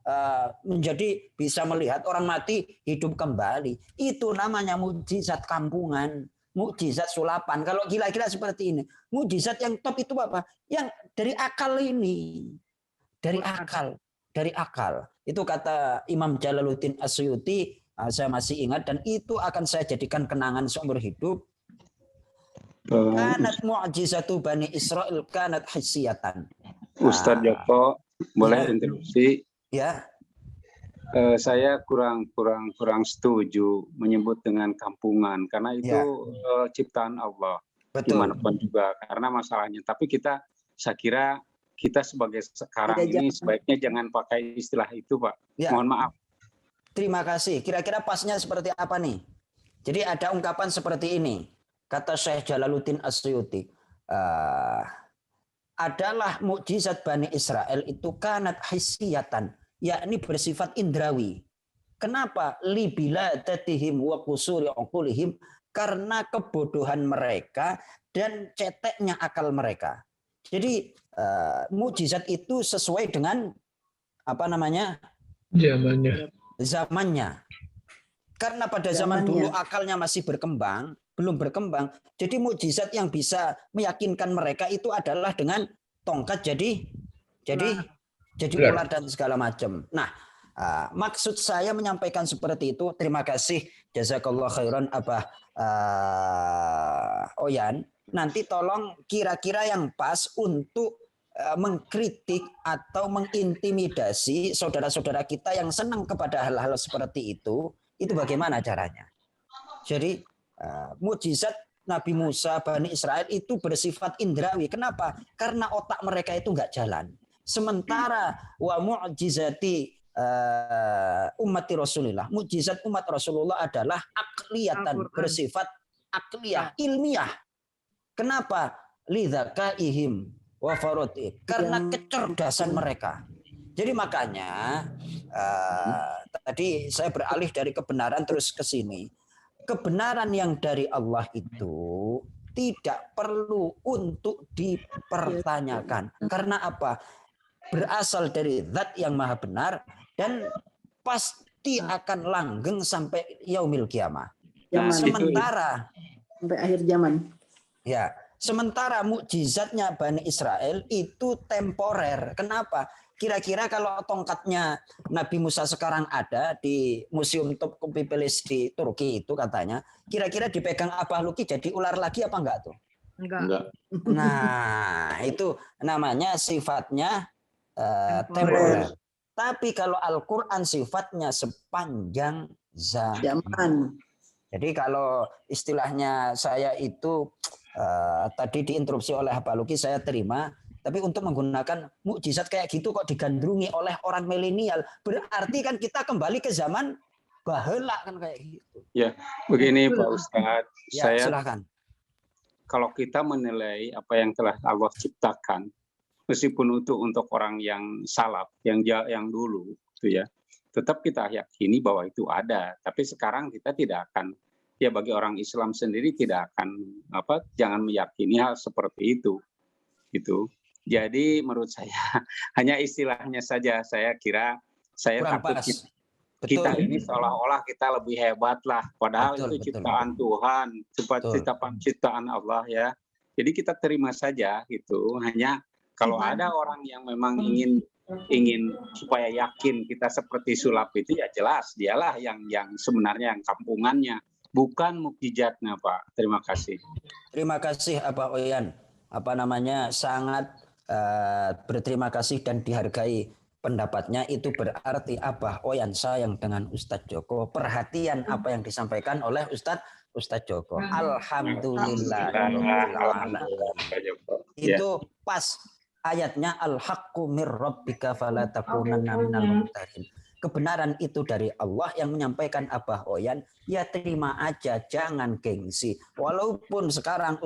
menjadi bisa melihat, orang mati hidup kembali. Itu namanya mukjizat kampungan, mukjizat sulapan. Kalau gila-gila seperti ini, mukjizat yang top itu apa? Yang dari akal ini. Dari akal. Itu kata Imam Jalaluddin Asyuti, saya masih ingat, dan itu akan saya jadikan kenangan seumur hidup. Kanat mu'jizatu Bani Israel kanat hissiyatan. Ustadz Joko, boleh interupsi? Ya. Saya kurang setuju menyebut dengan kampungan karena itu ciptaan Allah. Betul. Dimanapun juga karena masalahnya. Tapi saya kira kita sebagai sekarang ini sebaiknya jangan pakai istilah itu, Pak. Ya. Mohon maaf. Terima kasih. Kira-kira pasnya seperti apa nih? Jadi ada ungkapan seperti ini. Kata Syekh Jalaluddin Asyuti. Adalah mukjizat Bani Israel itu kanat hissiyatan. Yakni bersifat indrawi. Kenapa? Libila tatihim wa qusuri uqulihim. Karena kebodohan mereka dan ceteknya akal mereka. Jadi mukjizat itu sesuai dengan zamannya. Karena pada zaman dulu akalnya masih belum berkembang. Jadi mukjizat yang bisa meyakinkan mereka itu adalah dengan tongkat jadi ular dan segala macam. Nah, maksud saya menyampaikan seperti itu. Terima kasih, jazakallah khairan Abah Oyan. Nanti tolong kira-kira yang pas untuk mengkritik atau mengintimidasi saudara-saudara kita yang senang kepada hal-hal seperti itu bagaimana caranya? Jadi mukjizat Nabi Musa, Bani Israel itu bersifat indrawi. Kenapa? Karena otak mereka itu nggak jalan. Sementara wa mu'jizati ummati Rasulullah, mukjizat umat Rasulullah adalah akliyatan, bersifat akliyah, ilmiah. Kenapa? Lidzakaihim wa farati, karena kecerdasan mereka. Jadi makanya tadi saya beralih dari kebenaran terus ke sini. Kebenaran yang dari Allah itu tidak perlu untuk dipertanyakan. Karena apa? Berasal dari zat yang maha benar dan pasti akan langgeng sampai yaumil kiamah. Sementara sampai akhir zaman. Ya, sementara mukjizatnya Bani Israel itu temporer. Kenapa? Kira-kira kalau tongkatnya Nabi Musa sekarang ada di Museum Topkapi di Turki itu katanya, kira-kira dipegang Abah Luki jadi ular lagi apa enggak tuh? Enggak. Nah, itu namanya sifatnya temporer. Tapi kalau Al-Quran sifatnya sepanjang zaman. Jadi kalau istilahnya saya itu tadi diinterupsi oleh Pak Luki, saya terima. Tapi untuk menggunakan mukjizat kayak gitu kok digandrungi oleh orang milenial, berarti kan kita kembali ke zaman baheula kan kayak gitu. Ya, begini Pak Ustadz, Ya, saya silakan. kalau kita menilai apa yang telah Allah ciptakan, meskipun untuk orang yang salaf, yang dulu, gitu ya, tetap kita yakini bahwa itu ada. Tapi sekarang kita tidak akan, ya bagi orang Islam sendiri tidak akan jangan meyakini hal seperti itu, gitu. Jadi menurut saya hanya istilahnya saja. Saya kira saya Kurang takut pas. kita Betul. ini seolah-olah kita lebih hebat lah, padahal itu ciptaan Tuhan, ciptaan Allah ya. Jadi kita terima saja gitu. Hanya kalau ada orang yang memang ingin supaya yakin kita seperti sulap itu, ya jelas dialah yang sebenarnya yang kampungannya, bukan mukjizatnya, Pak. Terima kasih. Terima kasih Pak Oyan. Sangat berterima kasih dan dihargai pendapatnya. Itu berarti Abah Oyan sayang dengan Ustadz Joko, perhatian apa yang disampaikan oleh Ustadz Joko. Alhamdulillah. Itu pas ayatnya al-haqqu mir rabbika fala takunanna minal mumtarin. Kebenaran itu dari Allah yang menyampaikan Abah Oyan, ya terima aja, jangan gengsi. Walaupun sekarang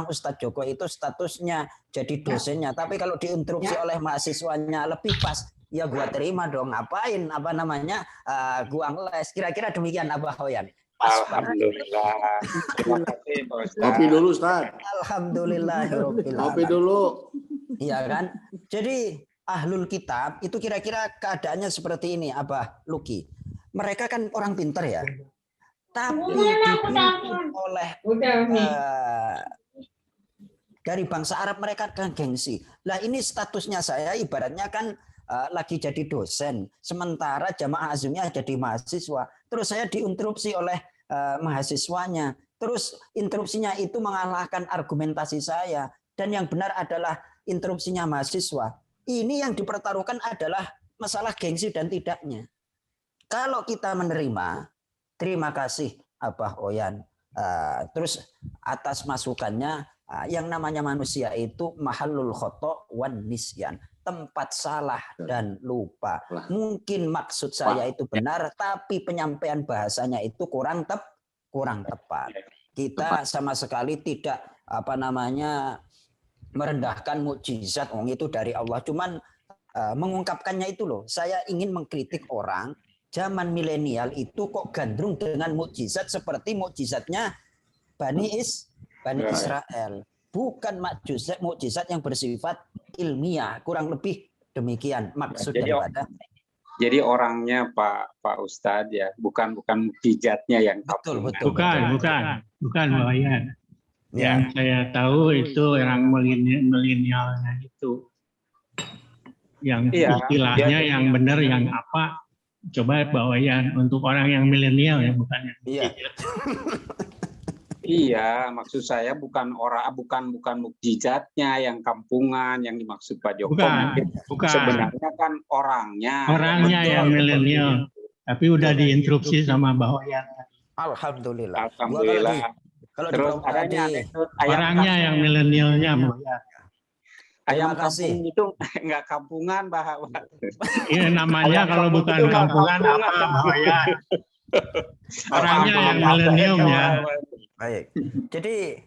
Ustadz Joko itu statusnya jadi dosennya, tapi kalau diinstruksi oleh mahasiswanya lebih pas, ya gua terima dong. Ngapain gua ngeles. Kira-kira demikian Abah Oyan. Alhamdulillah. Terima kasih Pak Ustadz. Kopi dulu Ustaz. Alhamdulillah. Kopi dulu. Iya kan? Jadi ahlul kitab itu kira-kira keadaannya seperti ini, Abah Luki. Mereka kan orang pintar ya. Tapi dipimpin oleh dari bangsa Arab, mereka kan gengsi. Lah ini statusnya saya ibaratnya kan lagi jadi dosen. Sementara jamaah azumnya jadi mahasiswa. Terus saya diinterupsi oleh mahasiswanya. Terus interupsinya itu mengalahkan argumentasi saya. Dan yang benar adalah interupsinya mahasiswa. Ini yang dipertaruhkan adalah masalah gengsi dan tidaknya. Kalau kita menerima, terima kasih Abah Oyan. Terus atas masukannya, yang namanya manusia itu mahallul khoto' wan nisyan. Tempat salah dan lupa. Mungkin maksud saya itu benar, tapi penyampaian bahasanya itu kurang tepat. Kita sama sekali tidak merendahkan mukjizat, itu dari Allah. Cuman mengungkapkannya itu loh. Saya ingin mengkritik orang zaman milenial itu kok gandrung dengan mukjizat seperti mukjizatnya Bani Israel. Bukan mukjizat yang bersifat ilmiah. Kurang lebih demikian maksud daripada. Jadi orangnya Pak Ustadz ya, bukan mukjizatnya yang betul. Bukan Pak Oyan. Yang saya tahu itu orang milenialnya itu, yang istilahnya yang benar yang apa? Coba Pak Oyan untuk orang yang milenial ya, bukan yang Iya, maksud saya bukan mukjizatnya yang kampungan yang dimaksud Pak Joko. Bukan. Sebenarnya kan orangnya yang milenial, tapi udah diinstruksi sama Pak Oyan. Alhamdulillah. Kalau terus adanya orangnya yang milenialnya, ayam kampung itu enggak kampungan, Pak. Iya, namanya kalau bukan kampungan apa, ya? Orangnya yang milenium ya. Baik. Jadi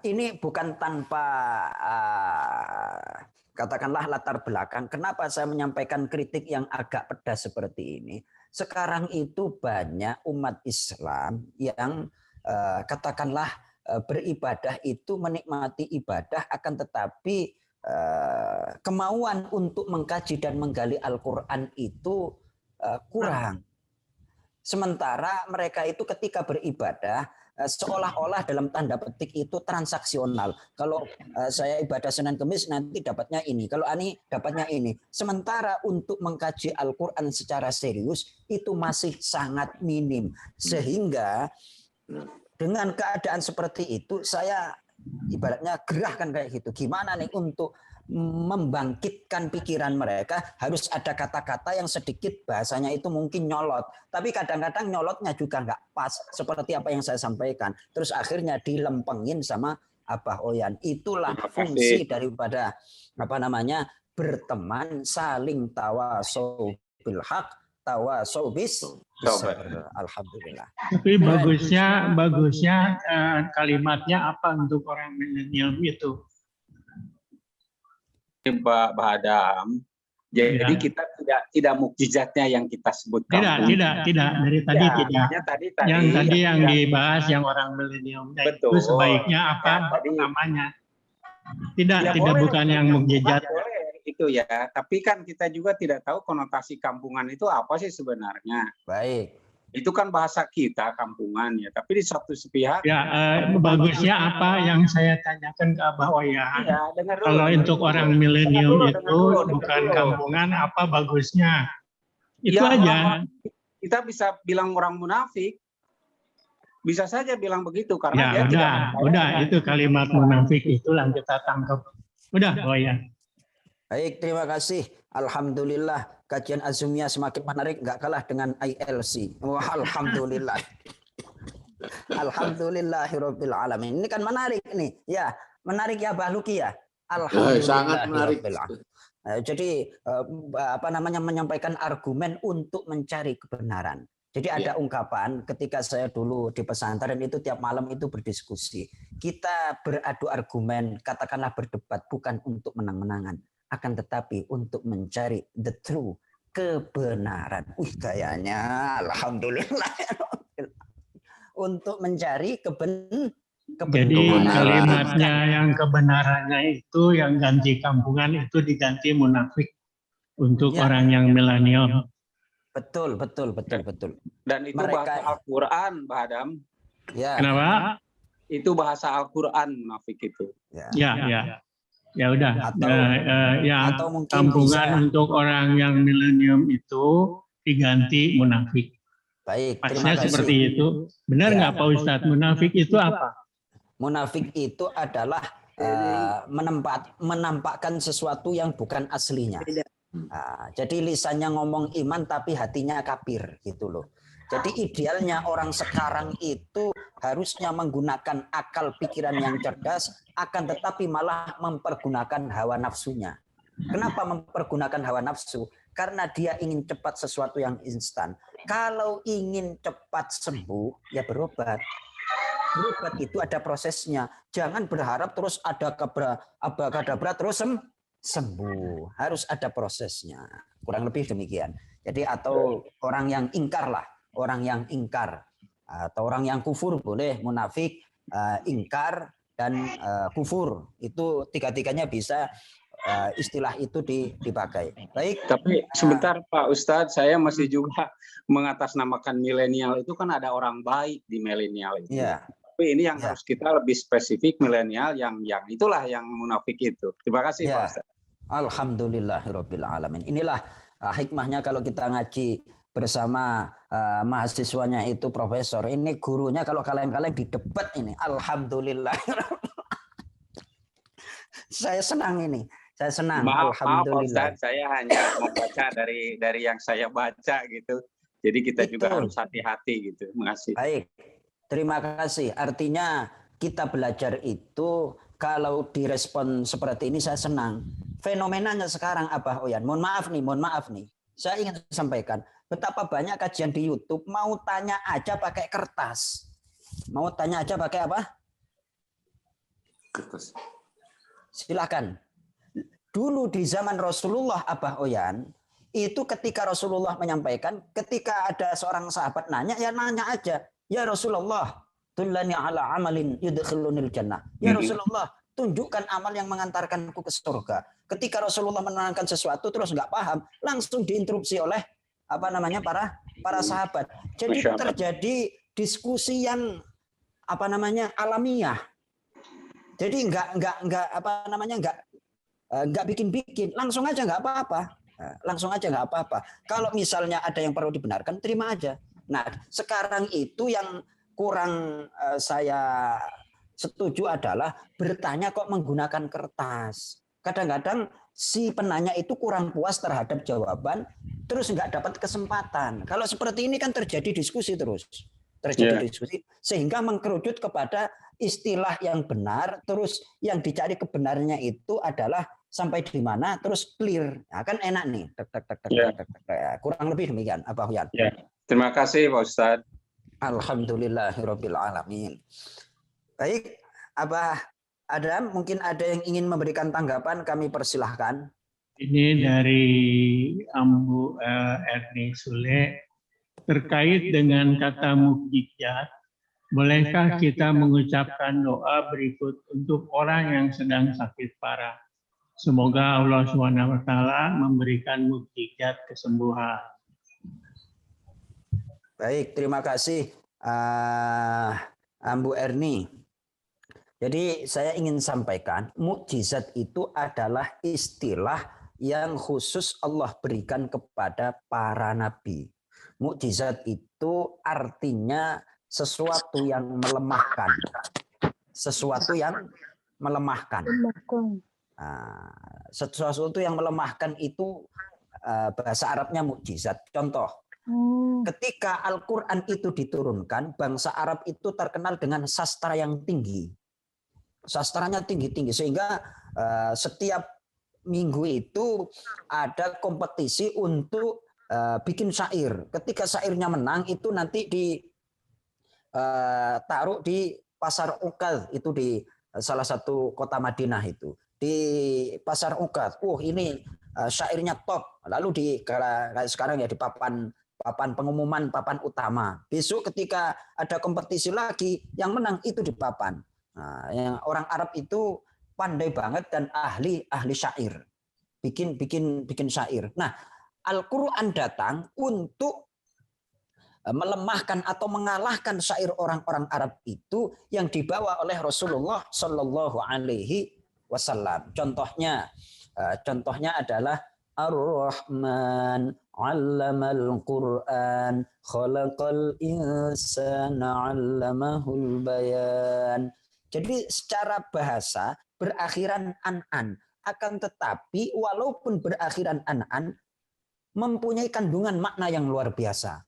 ini bukan tanpa katakanlah latar belakang. Kenapa saya menyampaikan kritik yang agak pedas seperti ini? Sekarang itu banyak umat Islam yang katakanlah beribadah itu menikmati ibadah, akan tetapi kemauan untuk mengkaji dan menggali Al-Quran itu kurang. Sementara mereka itu ketika beribadah seolah-olah dalam tanda petik itu transaksional. Kalau saya ibadah Senin Kemis nanti dapatnya ini, kalau ani dapatnya ini. Sementara untuk mengkaji Al-Quran secara serius itu masih sangat minim. Sehingga dengan keadaan seperti itu saya ibaratnya gerah kan kayak gitu. Gimana nih untuk membangkitkan pikiran mereka, harus ada kata-kata yang sedikit bahasanya itu mungkin nyolot. Tapi kadang-kadang nyolotnya juga nggak pas, seperti apa yang saya sampaikan. Terus akhirnya dilempengin sama Abah Oyan. Itulah fungsi daripada berteman, saling tawasau bil haq, tawasau bis sabr. Alhamdulillah. Tapi bagusnya kalimatnya apa untuk orang milenial itu? Pak Adam. Jadi kita tidak mukjizatnya yang kita sebutkan. Tidak. Dari tadi tidak. Yang dibahas yang orang milenial itu sebaiknya apa namanya? Tidak bukan yang mukjizat. Itu ya. Tapi kan kita juga tidak tahu konotasi kampungan itu apa sih sebenarnya. Baik. Itu kan bahasa kita kampungan ya. Tapi di satu pihak. Ya, bagusnya apa yang saya tanyakan ke Abah Oyan. Ya, kalau untuk orang milenial itu bukan kampungan, apa bagusnya? Itu ya, aja. Kita bisa bilang orang munafik. Bisa saja bilang begitu karena ya, udah itu kalimat munafik itulah kita tangkap. Udah, Oyan. Baik, terima kasih. Alhamdulillah, kajian Azumiyah semakin menarik, nggak kalah dengan ILC. Wah, alhamdulillah. Alhamdulillahirabbil alamin. Ini kan menarik nih. Ya, menarik ya Mbah Luki ya. Alhamdulillah. Sangat menarik. Jadi menyampaikan argumen untuk mencari kebenaran. Jadi ada ungkapan ketika saya dulu di pesantren itu tiap malam itu berdiskusi. Kita beradu argumen, katakanlah berdebat bukan untuk menang-menangan, akan tetapi untuk mencari the true, kebenaran. Kayaknya alhamdulillah. Untuk mencari kebenaran. Jadi kalimatnya yang kebenarannya itu yang ganti kampungan itu diganti munafik untuk orang yang milenial. Betul. Dan itu bahasa Al-Quran, Mbak Adam. Ya. Kenapa? Itu bahasa Al-Quran munafik itu. Ya udah. Atau mungkin kampungan bisa. Untuk orang yang milenium itu diganti munafik. Baik. Pasnya seperti itu. Benar nggak Pak Ustadz? Munafik itu apa? Munafik itu adalah menampakkan sesuatu yang bukan aslinya. Jadi lisannya ngomong iman tapi hatinya kafir gitu loh. Jadi idealnya orang sekarang itu harusnya menggunakan akal pikiran yang cerdas, akan tetapi malah mempergunakan hawa nafsunya. Kenapa mempergunakan hawa nafsu? Karena dia ingin cepat sesuatu yang instan. Kalau ingin cepat sembuh, ya berobat. Berobat itu ada prosesnya. Jangan berharap terus ada abrakadabra terus sembuh. Harus ada prosesnya. Kurang lebih demikian. Jadi atau orang yang ingkar lah. Orang yang ingkar. Atau orang yang kufur boleh. Munafik, ingkar, dan kufur. Itu tiga-tiganya bisa istilah itu dipakai. Baik. Tapi sebentar Pak Ustadz, saya masih juga mengatasnamakan milenial itu kan ada orang baik di milenial itu. Ya. Tapi ini yang harus kita lebih spesifik milenial yang itulah yang munafik itu. Terima kasih Pak Ustadz. Alhamdulillahirabbil alamin. Inilah hikmahnya kalau kita ngaji bersama mahasiswanya itu profesor. Ini gurunya kalau kalian-kalian di debat ini. Alhamdulillah. Saya senang ini. Saya senang. Alhamdulillah. Maaf, saya hanya membaca dari yang saya baca gitu. Jadi kita juga harus hati-hati gitu. Terima kasih. Baik. Terima kasih. Artinya kita belajar itu kalau direspon seperti ini saya senang. Fenomenanya sekarang Abah Oyan. Mohon maaf nih. Saya ingin sampaikan betapa banyak kajian di YouTube mau tanya aja pakai kertas. Mau tanya aja pakai apa? Kertas. Silakan. Dulu di zaman Rasulullah Abah Oyan, itu ketika Rasulullah menyampaikan, ketika ada seorang sahabat nanya, ya nanya aja. Ya Rasulullah, tullani ala amalin yudkhilunil jannah. Ya Rasulullah, tunjukkan amal yang mengantarkanku ke surga. Ketika Rasulullah menerangkan sesuatu terus nggak paham, langsung diinterupsi oleh para sahabat. Jadi terjadi diskusi yang alamiah. Jadi nggak bikin-bikin, langsung aja nggak apa-apa. Kalau misalnya ada yang perlu dibenarkan, terima aja. Nah, sekarang itu yang kurang saya setuju adalah bertanya kok menggunakan kertas. kadang-kadang si penanya itu kurang puas terhadap jawaban, terus nggak dapat kesempatan. Kalau seperti ini kan terjadi diskusi terus. Terjadi diskusi sehingga mengkerucut kepada istilah yang benar, terus yang dicari kebenarannya itu adalah sampai di mana, terus clear. Nah, kan enak nih. Kurang lebih demikian, Abah Huyan. Ya. Terima kasih Pak Ustadz. Alhamdulillahirabbil alamin. Baik, Abah Adam, mungkin ada yang ingin memberikan tanggapan, kami persilahkan. Ini dari Ambu Erni Sule terkait dengan kata mukjizat. Bolehkah kita mengucapkan doa berikut untuk orang yang sedang sakit parah? Semoga Allah SWT memberikan mukjizat kesembuhan. Baik, terima kasih Ambu Erni. Jadi saya ingin sampaikan, mukjizat itu adalah istilah yang khusus Allah berikan kepada para nabi. Mukjizat itu artinya sesuatu yang melemahkan. Sesuatu yang melemahkan. Sesuatu yang melemahkan itu bahasa Arabnya mukjizat. Contoh, ketika Al-Quran itu diturunkan, bangsa Arab itu terkenal dengan sastra yang tinggi. Sastranya tinggi-tinggi sehingga setiap minggu itu ada kompetisi untuk bikin syair. Ketika syairnya menang itu nanti ditaruh di Pasar Ukaz, itu di salah satu kota Madinah itu. Di Pasar Ukaz, ini syairnya top. Lalu sekarang ya di papan pengumuman, papan utama. Besok ketika ada kompetisi lagi, yang menang itu di papan. Nah, yang orang Arab itu pandai banget dan ahli syair, bikin syair. Nah, Al-Quran datang untuk melemahkan atau mengalahkan syair orang-orang Arab itu yang dibawa oleh Rasulullah Shallallahu Alaihi Wasallam. Contohnya adalah Ar-Rahman 'allamal Qur'an khalaqal insana 'allamahul bayan. Jadi secara bahasa berakhiran an-an, akan tetapi walaupun berakhiran an-an mempunyai kandungan makna yang luar biasa.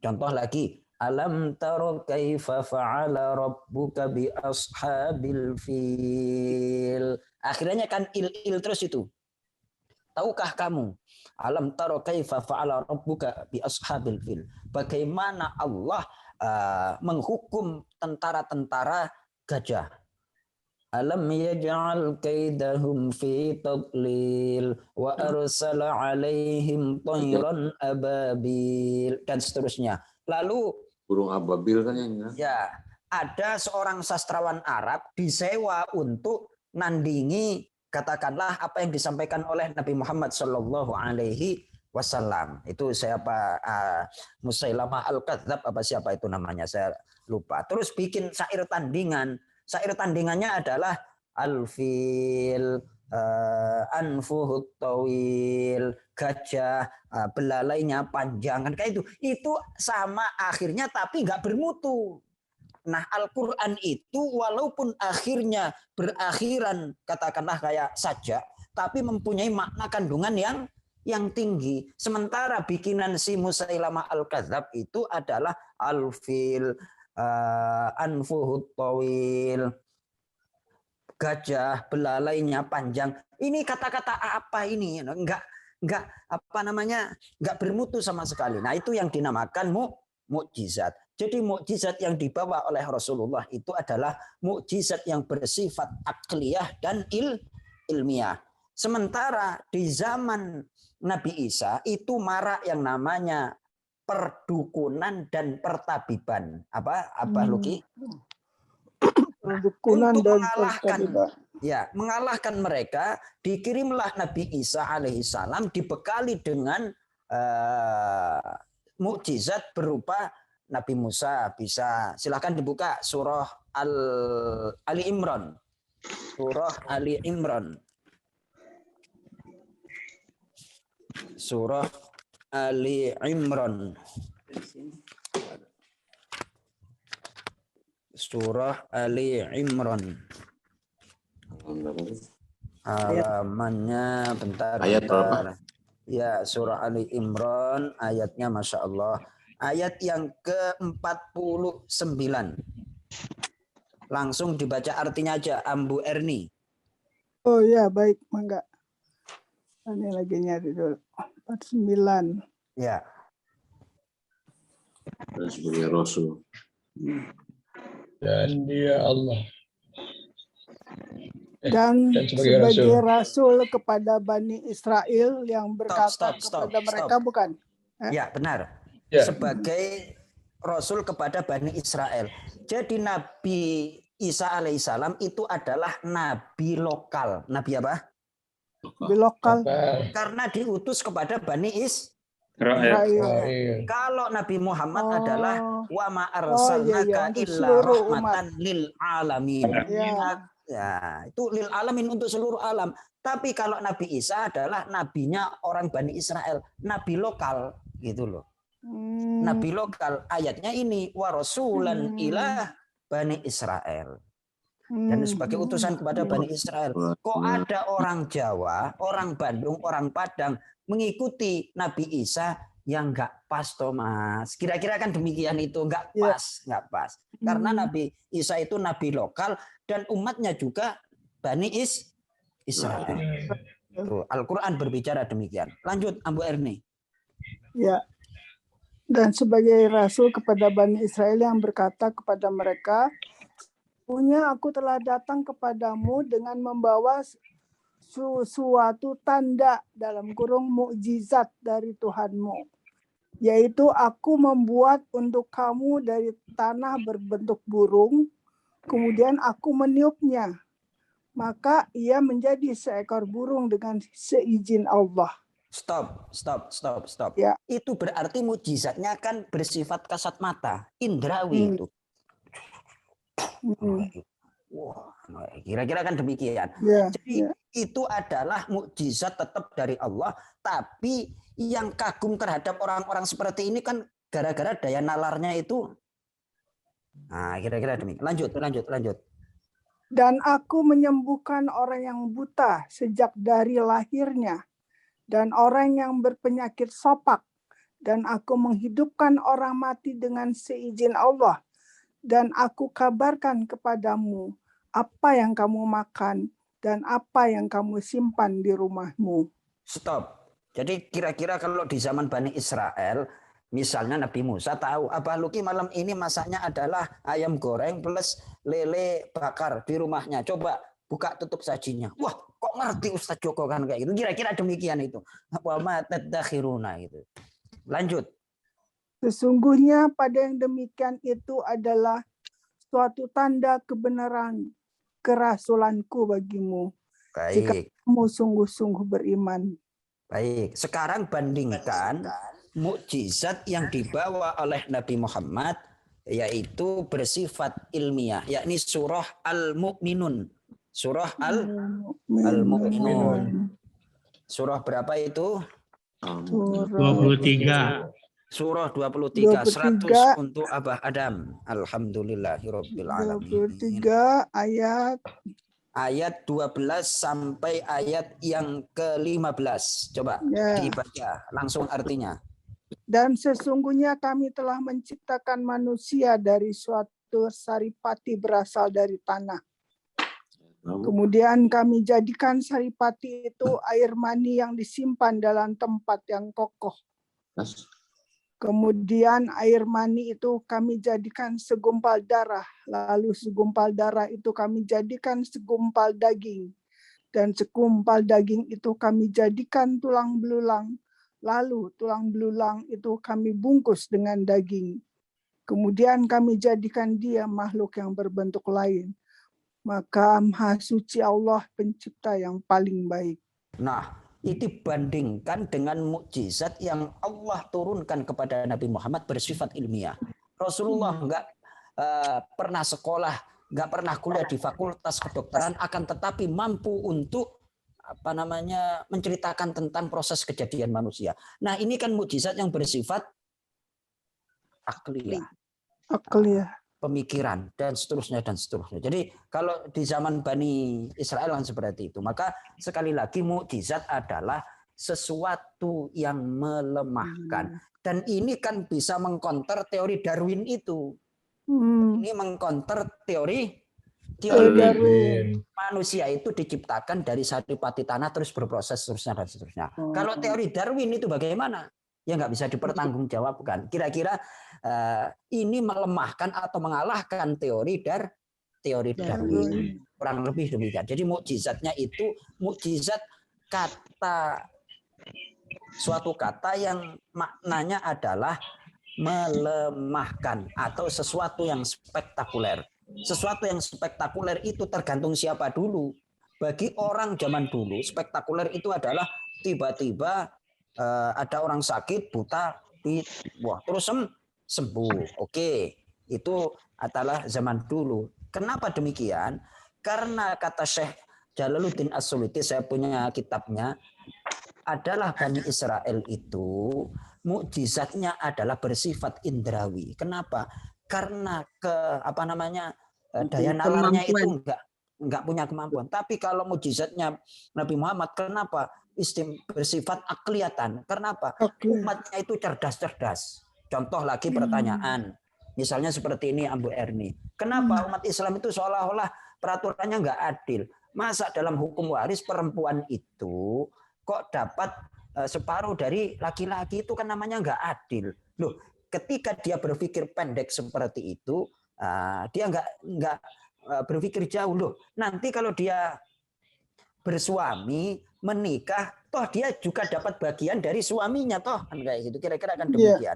Contoh lagi, alam taro kaifa fa'ala rabbuka bi ashabil fil. Akhirnya kan il terus itu. Tahukah kamu? Alam taro kaifa fa'ala rabbuka bi ashabil fil. Bagaimana Allah menghukum tentara-tentara gajah. Alam yaj'al kaidahum fi tadlil wa arsala alaihim tayran ababil dan seterusnya. Lalu burung ababil kan yang ya, ada seorang sastrawan Arab disewa untuk nandingi katakanlah apa yang disampaikan oleh Nabi Muhammad Shallallahu Alaihi Wasallam. Itu siapa? Musailamah Al-Kadzab apa siapa itu namanya, saya lupa. Terus bikin syair tandingan. Syair tandingannya adalah al-fil, anfuhut tawil, gajah, belalainya panjang, kan kayak itu. Itu sama akhirnya tapi nggak bermutu. Nah, Al-Quran itu walaupun akhirnya berakhiran katakanlah kayak saja, tapi mempunyai makna kandungan yang tinggi. Sementara bikinan si Musailamah Al-Kadzab itu adalah al-fil, anfuhut tawil, gajah, belalainya panjang. Ini kata-kata apa ini? Enggak bermutu sama sekali. Nah, itu yang dinamakan mukjizat. Jadi mukjizat yang dibawa oleh Rasulullah itu adalah mukjizat yang bersifat akliyah dan ilmiah. Sementara di zaman Nabi Isa itu marak yang namanya perdukunan dan pertabiban. Apa Luki? Perdukunan dan pertabiban. Ya, mengalahkan mereka, dikirimlah Nabi Isa alaihissalam dibekali dengan mukjizat berupa Nabi Musa bisa. Silakan dibuka surah Ali Imran. Surah Ali Imran. Surah Ali Imran. Surah Ali Imran. Halamannya bentar. Ayat berapa? Ya, surah Ali Imran ayatnya Masya Allah. Ayat yang ke-49. Langsung dibaca artinya aja, Ambu Erni. Oh ya, baik, mangga. Ini lagi nyari dulu. 49. Ya. Dan sebagai Rasul. Dan dia Allah. Dan sebagai sebagai rasul kepada Bani Israel yang berkata Stop. kepada mereka, bukan? Ya, benar. Ya. Sebagai Rasul kepada Bani Israel. Jadi Nabi Isa alaihissalam itu adalah nabi lokal. Nabi apa? Nabi lokal. Karena diutus kepada Bani Israel. Kalau Nabi Muhammad adalah wa ma arsalnaka illa rahmatan lil alamin. Ya, itu lil alamin, untuk seluruh alam. Tapi kalau Nabi Isa adalah nabinya orang Bani Israel, nabi lokal gitu loh. Nabi lokal, ayatnya ini wa rasulan ila Bani Israel. Dan sebagai utusan kepada Bani Israel. Kok ada orang Jawa, orang Bandung, orang Padang mengikuti Nabi Isa yang nggak pas, Thomas. Kira-kira kan demikian itu, nggak pas. Karena Nabi Isa itu nabi lokal dan umatnya juga Bani Israel. Al-Quran berbicara demikian. Lanjut, Ambu Erni. Ya. Dan sebagai rasul kepada Bani Israel yang berkata kepada mereka, "Punya aku telah datang kepadamu dengan membawa suatu tanda dalam kurung mukjizat dari Tuhanmu, yaitu aku membuat untuk kamu dari tanah berbentuk burung, kemudian aku meniupnya, maka ia menjadi seekor burung dengan seizin Allah." Stop. Ya. Itu berarti mukjizatnya kan bersifat kasat mata, indrawi itu. Wah, kira-kira kan demikian. Jadi itu adalah mukjizat tetap dari Allah, tapi yang kagum terhadap orang-orang seperti ini kan gara-gara daya nalarnya itu. Nah, kira-kira demikian. Lanjut. Dan aku menyembuhkan orang yang buta sejak dari lahirnya, dan orang yang berpenyakit sopak, dan aku menghidupkan orang mati dengan seizin Allah, dan aku kabarkan kepadamu apa yang kamu makan dan apa yang kamu simpan di rumahmu. Stop. Jadi kira-kira kalau di zaman Bani Israel, misalnya Nabi Musa tahu, Abah Luki malam ini masaknya adalah ayam goreng plus lele bakar di rumahnya. Coba buka tutup sajinya. Wah, kok ngerti Ustadz Joko kan kayak gitu. Kira-kira demikian itu. Wa ma tadakhiruna itu. Lanjut. Sesungguhnya pada yang demikian itu adalah suatu tanda kebenaran kerasulanku bagimu. Baik. Jika kamu sungguh-sungguh beriman. Baik. Sekarang bandingkan mukjizat yang dibawa oleh Nabi Muhammad, yaitu bersifat ilmiah, yakni surah Al-Mu'minun. Surah Al-Mu'minun. Surah berapa itu? 23. Surah 23. 100 untuk Abah Adam. Alhamdulillahirabbil alamin. 23 ayat 12 sampai ayat yang ke-15. Coba dibaca langsung artinya. Dan sesungguhnya kami telah menciptakan manusia dari suatu saripati berasal dari tanah. Kemudian kami jadikan saripati itu air mani yang disimpan dalam tempat yang kokoh. Kemudian air mani itu kami jadikan segumpal darah. Lalu segumpal darah itu kami jadikan segumpal daging. Dan segumpal daging itu kami jadikan tulang belulang. Lalu tulang belulang itu kami bungkus dengan daging. Kemudian kami jadikan dia makhluk yang berbentuk lain. Maka Maha Suci Allah pencipta yang paling baik. Nah, itu bandingkan dengan mukjizat yang Allah turunkan kepada Nabi Muhammad bersifat ilmiah. Rasulullah nggak pernah sekolah, nggak pernah kuliah di fakultas kedokteran, akan tetapi mampu untuk menceritakan tentang proses kejadian manusia. Nah, ini kan mukjizat yang bersifat akliyah. pemikiran dan seterusnya dan seterusnya. Jadi kalau di zaman Bani Israel kan seperti itu. Maka sekali lagi mukjizat adalah sesuatu yang melemahkan. Dan ini kan bisa mengkonter teori Darwin itu. Ini mengkonter teori Darwin. manusia itu diciptakan dari saripati tanah terus berproses seterusnya dan seterusnya. Kalau teori Darwin itu bagaimana? Ya nggak bisa dipertanggungjawabkan. Kira-kira ini melemahkan atau mengalahkan teori Darwin. Kurang lebih demikian. Jadi mukjizatnya itu mukjizat suatu kata yang maknanya adalah melemahkan atau sesuatu yang spektakuler. Sesuatu yang spektakuler itu tergantung siapa dulu. Bagi orang zaman dulu, spektakuler itu adalah tiba-tiba ada orang sakit, buta, terus sembuh. Oke, itu adalah zaman dulu. Kenapa demikian? Karena kata Syekh Jalaluddin As-Suyuti, saya punya kitabnya, adalah Bani Israel itu mukjizatnya adalah bersifat indrawi. Kenapa? Karena daya nalarnya itu enggak punya kemampuan. Tapi kalau mukjizatnya Nabi Muhammad, kenapa? Bersifat akliyatan. Kenapa? Umatnya itu cerdas-cerdas. Contoh lagi pertanyaan. Misalnya seperti ini Ambu Erni. Kenapa umat Islam itu seolah-olah peraturannya enggak adil? Masa dalam hukum waris perempuan itu kok dapat separuh dari laki-laki? Itu kan namanya enggak adil. Loh, ketika dia berpikir pendek seperti itu, dia enggak berpikir jauh. Loh, nanti kalau dia bersuami, menikah, toh dia juga dapat bagian dari suaminya, toh kan kayak gitu. Kira-kira akan demikian.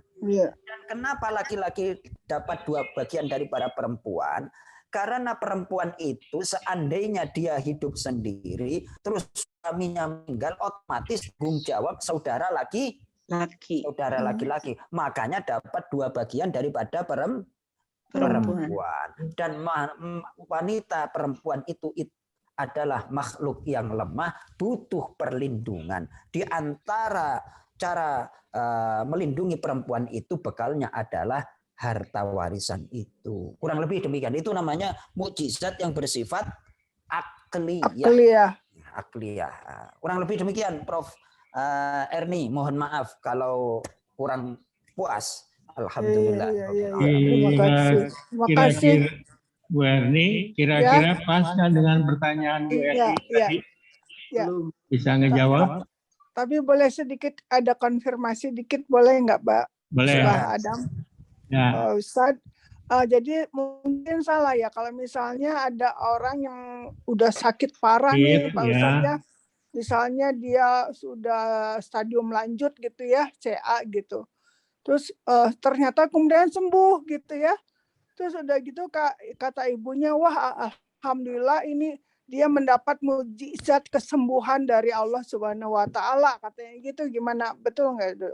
Dan kenapa laki-laki dapat 2 bagian dari para perempuan? Karena perempuan itu seandainya dia hidup sendiri, terus suaminya meninggal, otomatis tanggung jawab saudara saudara laki-laki. Makanya dapat 2 bagian daripada perempuan. Dan wanita perempuan itu adalah makhluk yang lemah, butuh perlindungan. Di antara cara melindungi perempuan itu bekalnya adalah harta warisan itu. Kurang lebih demikian. Itu namanya mukjizat yang bersifat akliyah. Kurang lebih demikian, Prof. Erni. Mohon maaf kalau kurang puas. Alhamdulillah. Terima kasih. Bu Erni, kira-kira pas dengan pertanyaan Bu Erni tadi? Bisa ngejawab? Tapi boleh sedikit ada konfirmasi dikit, boleh nggak, Mbak? Boleh. Adam. Ya. Ustadz, jadi mungkin salah ya kalau misalnya ada orang yang udah sakit parah nih, Pak Ustadz ya. Misalnya dia sudah stadium lanjut gitu ya, CA gitu. Terus ternyata kemudian sembuh gitu ya. Terus udah gitu kata ibunya, wah alhamdulillah ini dia mendapat mukjizat kesembuhan dari Allah Subhanahu wa taala, katanya gitu. Gimana, betul nggak itu?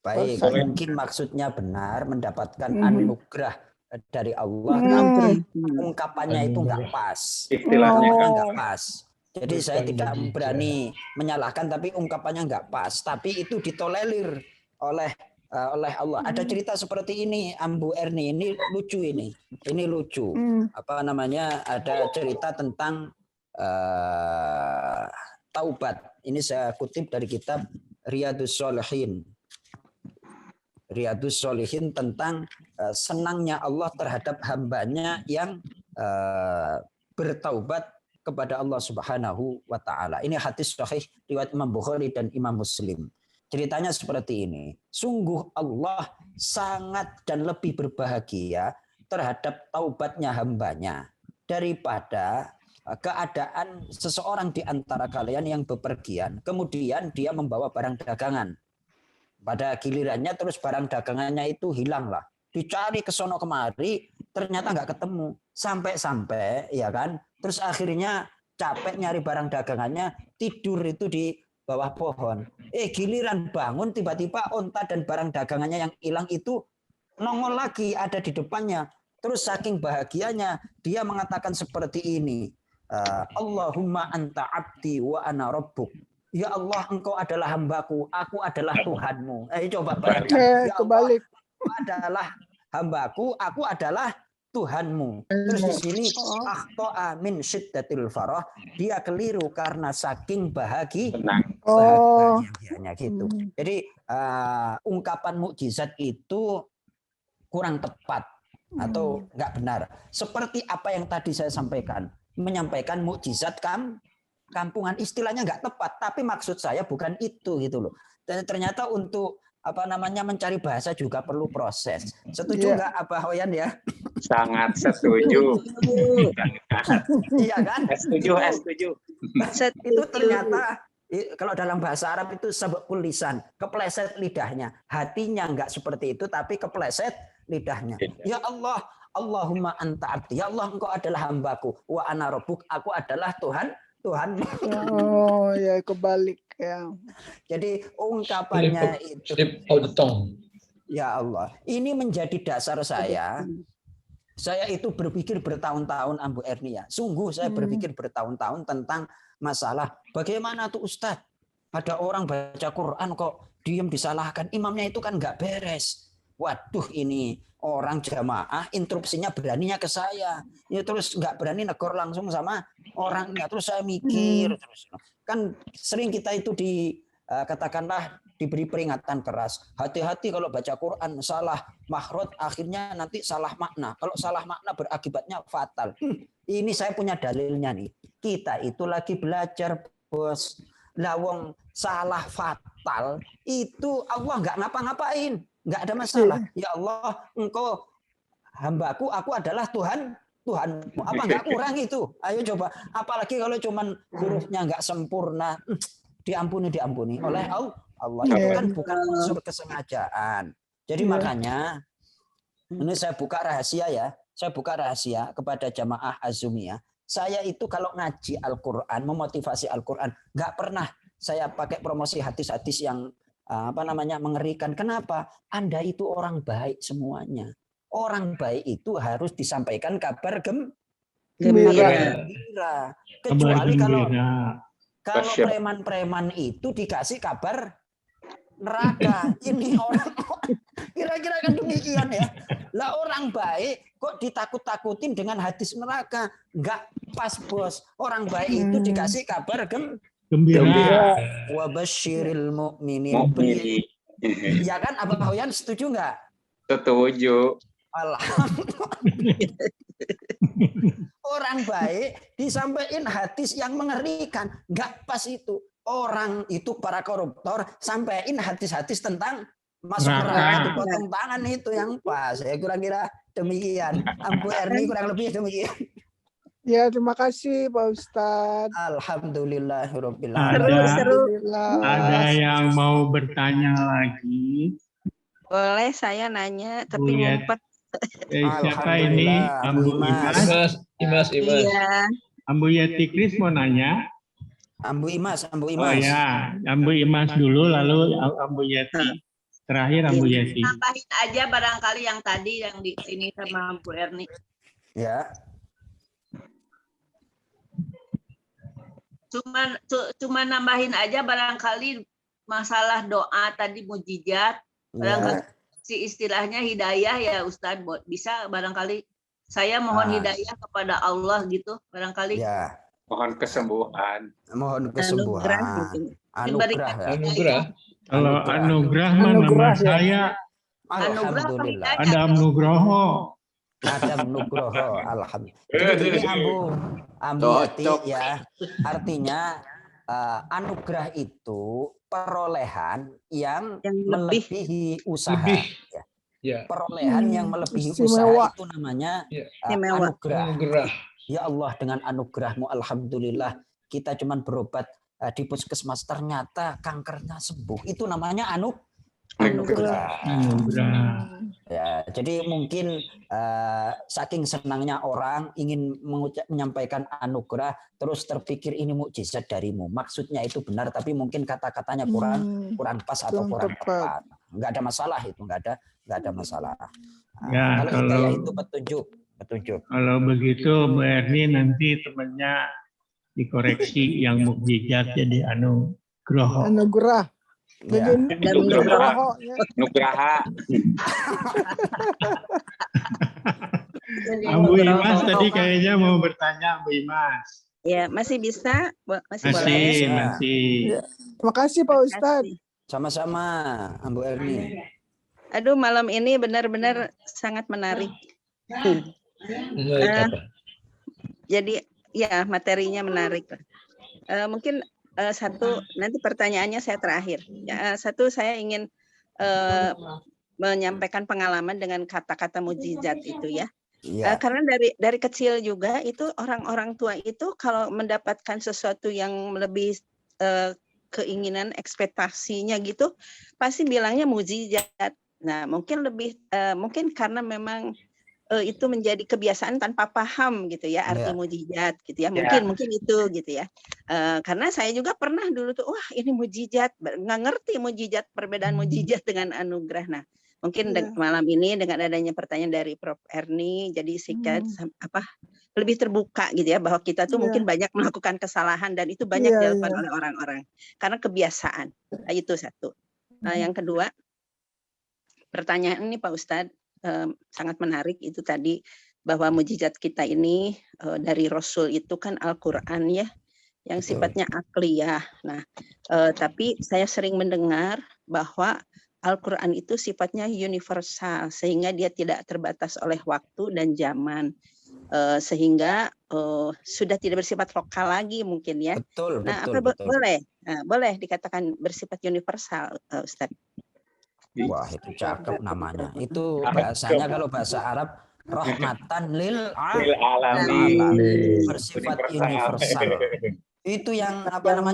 Baik, mungkin maksudnya benar, mendapatkan anugerah dari Allah, tapi ungkapannya itu nggak pas. Istilahnya kan nggak pas. Jadi saya tidak berani menyalahkan, tapi ungkapannya nggak pas. Tapi itu ditolerir oleh Allah. Ada cerita seperti ini, Ambu Erni, ini lucu ini. Ini lucu. Ada cerita tentang taubat. Ini saya kutip dari kitab Riyadhus Shalihin. Riyadhus Shalihin tentang senangnya Allah terhadap hambanya yang bertaubat kepada Allah Subhanahu wa taala. Ini hadis sahih riwayat Imam Bukhari dan Imam Muslim. Ceritanya seperti ini. Sungguh Allah sangat dan lebih berbahagia terhadap taubatnya hambanya daripada keadaan seseorang di antara kalian yang bepergian. Kemudian dia membawa barang dagangan. Pada gilirannya terus barang dagangannya itu hilanglah. Dicari ke sono kemari, ternyata nggak ketemu. Sampai-sampai, ya kan? Terus akhirnya capek nyari barang dagangannya, tidur itu di bawah pohon. Giliran bangun tiba-tiba onta dan barang dagangannya yang hilang itu nongol lagi ada di depannya. Terus saking bahagianya dia mengatakan seperti ini. Allahumma anta abdi wa ana rabbuk. Ya Allah, engkau adalah hambaku, aku adalah Tuhanmu. Coba bayangkan. Ya Allah, engkau adalah hambaku, aku adalah Tuhanmu. Terus di sini akhto'a min syiddatil farah, dia keliru karena saking bahagianya gitu. Jadi ungkapan mukjizat itu kurang tepat atau nggak benar. Seperti apa yang tadi saya sampaikan, menyampaikan mukjizat kampungan, istilahnya nggak tepat, tapi maksud saya bukan itu gitu loh. Dan ternyata untuk mencari bahasa juga perlu proses. Setuju nggak Abah Hoyan ya? Sangat setuju. Iya kan? Setuju. Itu ternyata kalau dalam bahasa Arab itu sabqul lisan, kepleset lidahnya. Hatinya nggak seperti itu, tapi kepleset lidahnya. Ya Allah, Allahumma anta abdi. Ya Allah, engkau adalah hambaku. Wa ana rabbuk, aku adalah Tuhan. Oh ya, kebalik ya. Jadi ungkapannya itu. Slip of the tongue. Ya Allah, ini menjadi dasar saya. Saya itu berpikir bertahun-tahun, Ambu Erni ya. Sungguh saya berpikir bertahun-tahun tentang masalah bagaimana tuh Ustadz. Ada orang baca Quran kok diem disalahkan. Imamnya itu kan nggak beres. Waduh, ini orang jamaah interupsinya beraninya ke saya. Ya terus nggak berani negor langsung sama orangnya. Terus saya mikir terus. Kan sering kita itu katakanlah diberi peringatan keras. Hati-hati kalau baca Quran salah makhraj, akhirnya nanti salah makna. Kalau salah makna berakibatnya fatal. Ini saya punya dalilnya nih. Kita itu lagi belajar, Bos. Lawong salah fatal itu Allah nggak ngapa-ngapain. Nggak ada masalah. Ya Allah, engkau hambaku, aku adalah Tuhanmu. Apa nggak kurang itu? Ayo coba. Apalagi kalau cuman hurufnya nggak sempurna, diampuni oleh Allah. Itu kan bukan unsur kesengajaan. Jadi makanya ini saya buka rahasia ya. Saya buka rahasia kepada jamaah Azumiyah. Saya itu kalau ngaji Al-Quran, memotivasi Al-Quran, nggak pernah saya pakai promosi hadis-hadis yang mengerikan. Kenapa? Anda itu orang baik semuanya. Orang baik itu harus disampaikan kabar gembira. Kecuali kalau preman-preman itu dikasih kabar neraka. Ini orang kira-kira kan demikian ya. Lah orang baik kok ditakut-takutin dengan hadis neraka. Enggak pas, Bos. Orang baik itu dikasih kabar gembira. Wa basyiril mu'minin. Ya kan, Abah Hoyan setuju enggak? Setuju. Alhamdulillah. Orang baik disampaikan hadis yang mengerikan. Enggak pas itu. Orang itu para koruptor sampaikan hadis-hadis tentang masuk neraka dipotong tangan, itu yang pas. Saya kira-kira demikian. Ambu Erni kurang lebih demikian. Ya, terima kasih Pak Ustadz. Alhamdulillahirabbil alamin. Ada yang mau bertanya lagi? Boleh saya nanya tapi ngumpet. Siapa ini? Ambu Imas. Iya. Ambu Yeti Kris mau nanya. Ambu Imas. Oh ya, Ambu Imas dulu, lalu Ambu Yeti. Terakhir Ambu Yeti. Tambahin aja barangkali yang tadi yang di sini sama Bu Erni. Ya. Cuma nambahin aja barangkali masalah doa tadi mujizat. Barangkali si istilahnya hidayah ya Ustadz. Bisa barangkali saya mohon hidayah kepada Allah gitu barangkali. Ya. Mohon kesembuhan. Anugerah. Kalau anugerah nama saya Alhamdulillah. Adam Nugroho. Alhamdulillah. Jadi ini Ambu Yati ya. Artinya anugerah itu perolehan yang melebihi usaha. Ya. Perolehan yang melebihi usaha itu namanya anugerah. Ya Allah, dengan anugerahmu alhamdulillah kita cuman berobat di puskesmas ternyata kankernya sembuh. Itu namanya anugerah. Ya, jadi mungkin saking senangnya orang ingin menyampaikan anugerah terus terpikir ini mukjizat darimu. Maksudnya itu benar tapi mungkin kata-katanya kurang pas atau kurang tepat. Enggak ada masalah itu, enggak ada masalah. Ya, kalau itu petunjuk. Kalau begitu Bu Erni nanti temannya dikoreksi yang mukjizat jadi anugerah. Anugerah. Nugraha. Ambu Imas tadi kayaknya mau bertanya, Ambu Imas. Ya, masih bisa? Masih boleh? Masih. Ya. Terima kasih Pak Ustadz. Sama-sama, Ambu Erni. Aduh, malam ini benar-benar sangat menarik. Jadi ya materinya menarik. Mungkin satu nanti pertanyaannya saya terakhir. Ya, satu saya ingin menyampaikan pengalaman dengan kata-kata mukjizat itu ya. Karena dari kecil juga itu orang-orang tua itu kalau mendapatkan sesuatu yang lebih keinginan ekspektasinya gitu pasti bilangnya mukjizat. Nah mungkin mungkin karena memang itu menjadi kebiasaan tanpa paham gitu ya arti mukjizat gitu ya mungkin itu gitu ya karena saya juga pernah dulu tuh wah ini mukjizat nggak ngerti mukjizat perbedaan mukjizat dengan anugerah. Nah mungkin malam ini dengan adanya pertanyaan dari Prof. Erni jadi sikat lebih terbuka gitu ya bahwa kita tuh mungkin banyak melakukan kesalahan dan itu banyak dilakukan oleh orang-orang karena kebiasaan. Nah, itu satu. Yang kedua pertanyaan ini Pak Ustadz sangat menarik itu tadi bahwa mukjizat kita ini dari Rasul itu kan Al-Quran ya yang sifatnya akliyah. Nah tapi saya sering mendengar bahwa Al-Quran itu sifatnya universal sehingga dia tidak terbatas oleh waktu dan zaman sehingga sudah tidak bersifat lokal lagi mungkin ya. Betul. Boleh dikatakan bersifat universal Ustadz. Wah itu cakep namanya. Itu bahasanya kalau bahasa Arab rahmatan lil alamin, bersifat universal. Itu yang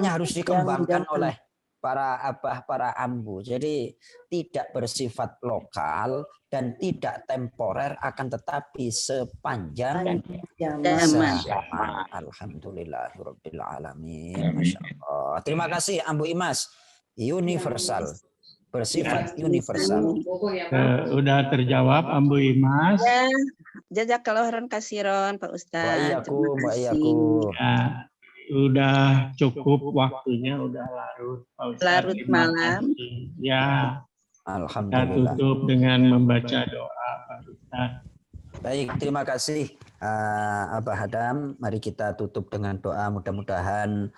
harus dikembangkan oleh para ambu. Jadi tidak bersifat lokal dan tidak temporer akan tetapi sepanjang zaman. Alhamdulillahirabbil alamin. Masyaallah. Terima kasih Ambu Imas. Universal. Bersifat universal. Udah terjawab Ambu Imas. Ya, jazakallahu khairan katsiran Pak Ustadz. Udah cukup waktunya, udah larut. Larut malam. Ya, alhamdulillah. Kita tutup dengan membaca doa, Pak Ustadz. Baik, terima kasih Abah Hadam. Mari kita tutup dengan doa. Mudah-mudahan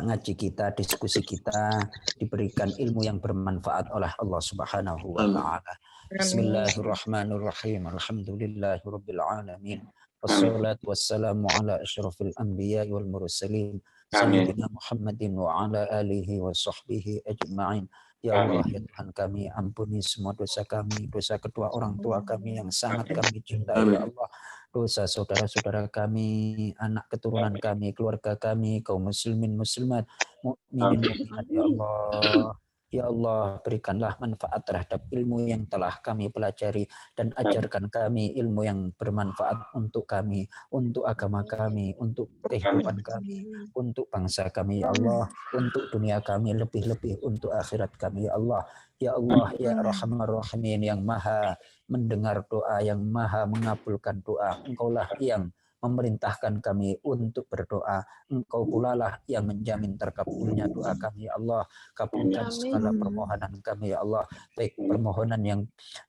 ngaji kita, diskusi kita diberikan ilmu yang bermanfaat oleh Allah Subhanahu wa taala. Bismillahirrahmanirrahim. Alhamdulillahirabbil alamin. Wassalatu wassalamu ala asyrafil anbiya'i wal mursalin sayyidina Muhammadin wa ala alihi wa sahbihi ajma'in. Ya Allah, ya Tuhan kami, ampuni semua dosa kami, dosa kedua orang tua kami yang sangat kami cintai, ya Allah. Dosa saudara-saudara kami, anak keturunan kami, keluarga kami, kaum muslimin muslimat, mukminin mukminat, ya Allah. Ya Allah, berikanlah manfaat terhadap ilmu yang telah kami pelajari dan ajarkan kami ilmu yang bermanfaat untuk kami, untuk agama kami, untuk kehidupan kami, untuk bangsa kami, ya Allah, untuk dunia kami, lebih-lebih untuk akhirat kami, ya Allah. Ya Allah, ya Rahman Rahimin, yang maha mendengar doa, yang maha mengabulkan doa. Engkaulah yang memerintahkan kami untuk berdoa. Engkau pula lah yang menjamin terkabulnya doa kami, ya Allah. Kabulkan segala permohonan kami, ya Allah, baik permohonan yang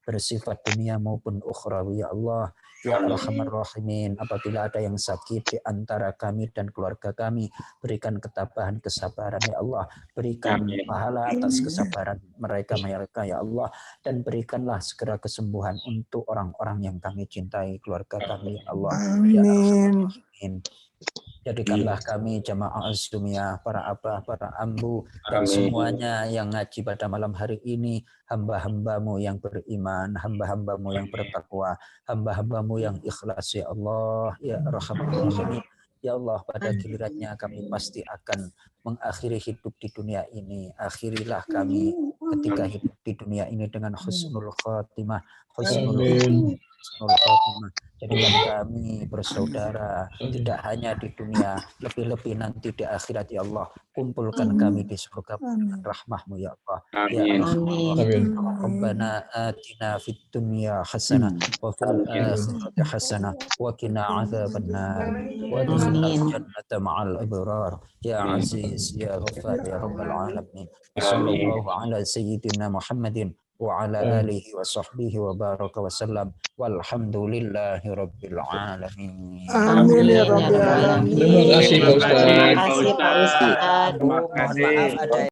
bersifat dunia maupun ukhrawi, ya Allah. Ya Rahman Rahimin, apabila ada yang sakit di antara kami dan keluarga kami, berikan ketabahan, kesabaran, ya Allah. Berikan pahala atas kesabaran mereka, ya Allah. Dan berikanlah segera kesembuhan untuk orang-orang yang kami cintai, keluarga kami, ya Allah. Ya Amin. Jadikanlah kami jamaah Azumiyah, para abah, para ambu, dan semuanya yang ngaji pada malam hari ini, hamba-hambamu yang beriman, hamba-hambamu yang bertakwa, hamba-hambamu yang ikhlas, ya Allah, ya Rahman Rahim. Ya Allah, pada gilirannya kami pasti akan mengakhiri hidup di dunia ini. Akhirilah kami ketika hidup di dunia ini dengan husnul khatimah, husnul khatimah. Jadikan kami bersaudara tidak hanya di dunia, lebih-lebih nanti di akhirat, ya Allah. Kumpulkan kami di surga rahmahmu, ya Allah. Ya Allah, Rabbana atina fid dunya hasanah wa fil akhirati hasanah wa qina adzabannar wa adkhilna jannata ma'al abrar ya aziz ya ghaffar ya rabbal alamin. Sallallahu ala sayyidina Muhammadin wa ala alihi wa sahbihi wa baraka wa sallam walhamdulillahi rabbil alamin. Amin ya rabbal alamin. Terima kasih Pak Ustaz. Terima kasih Pak Ustaz. Mohon maaf ada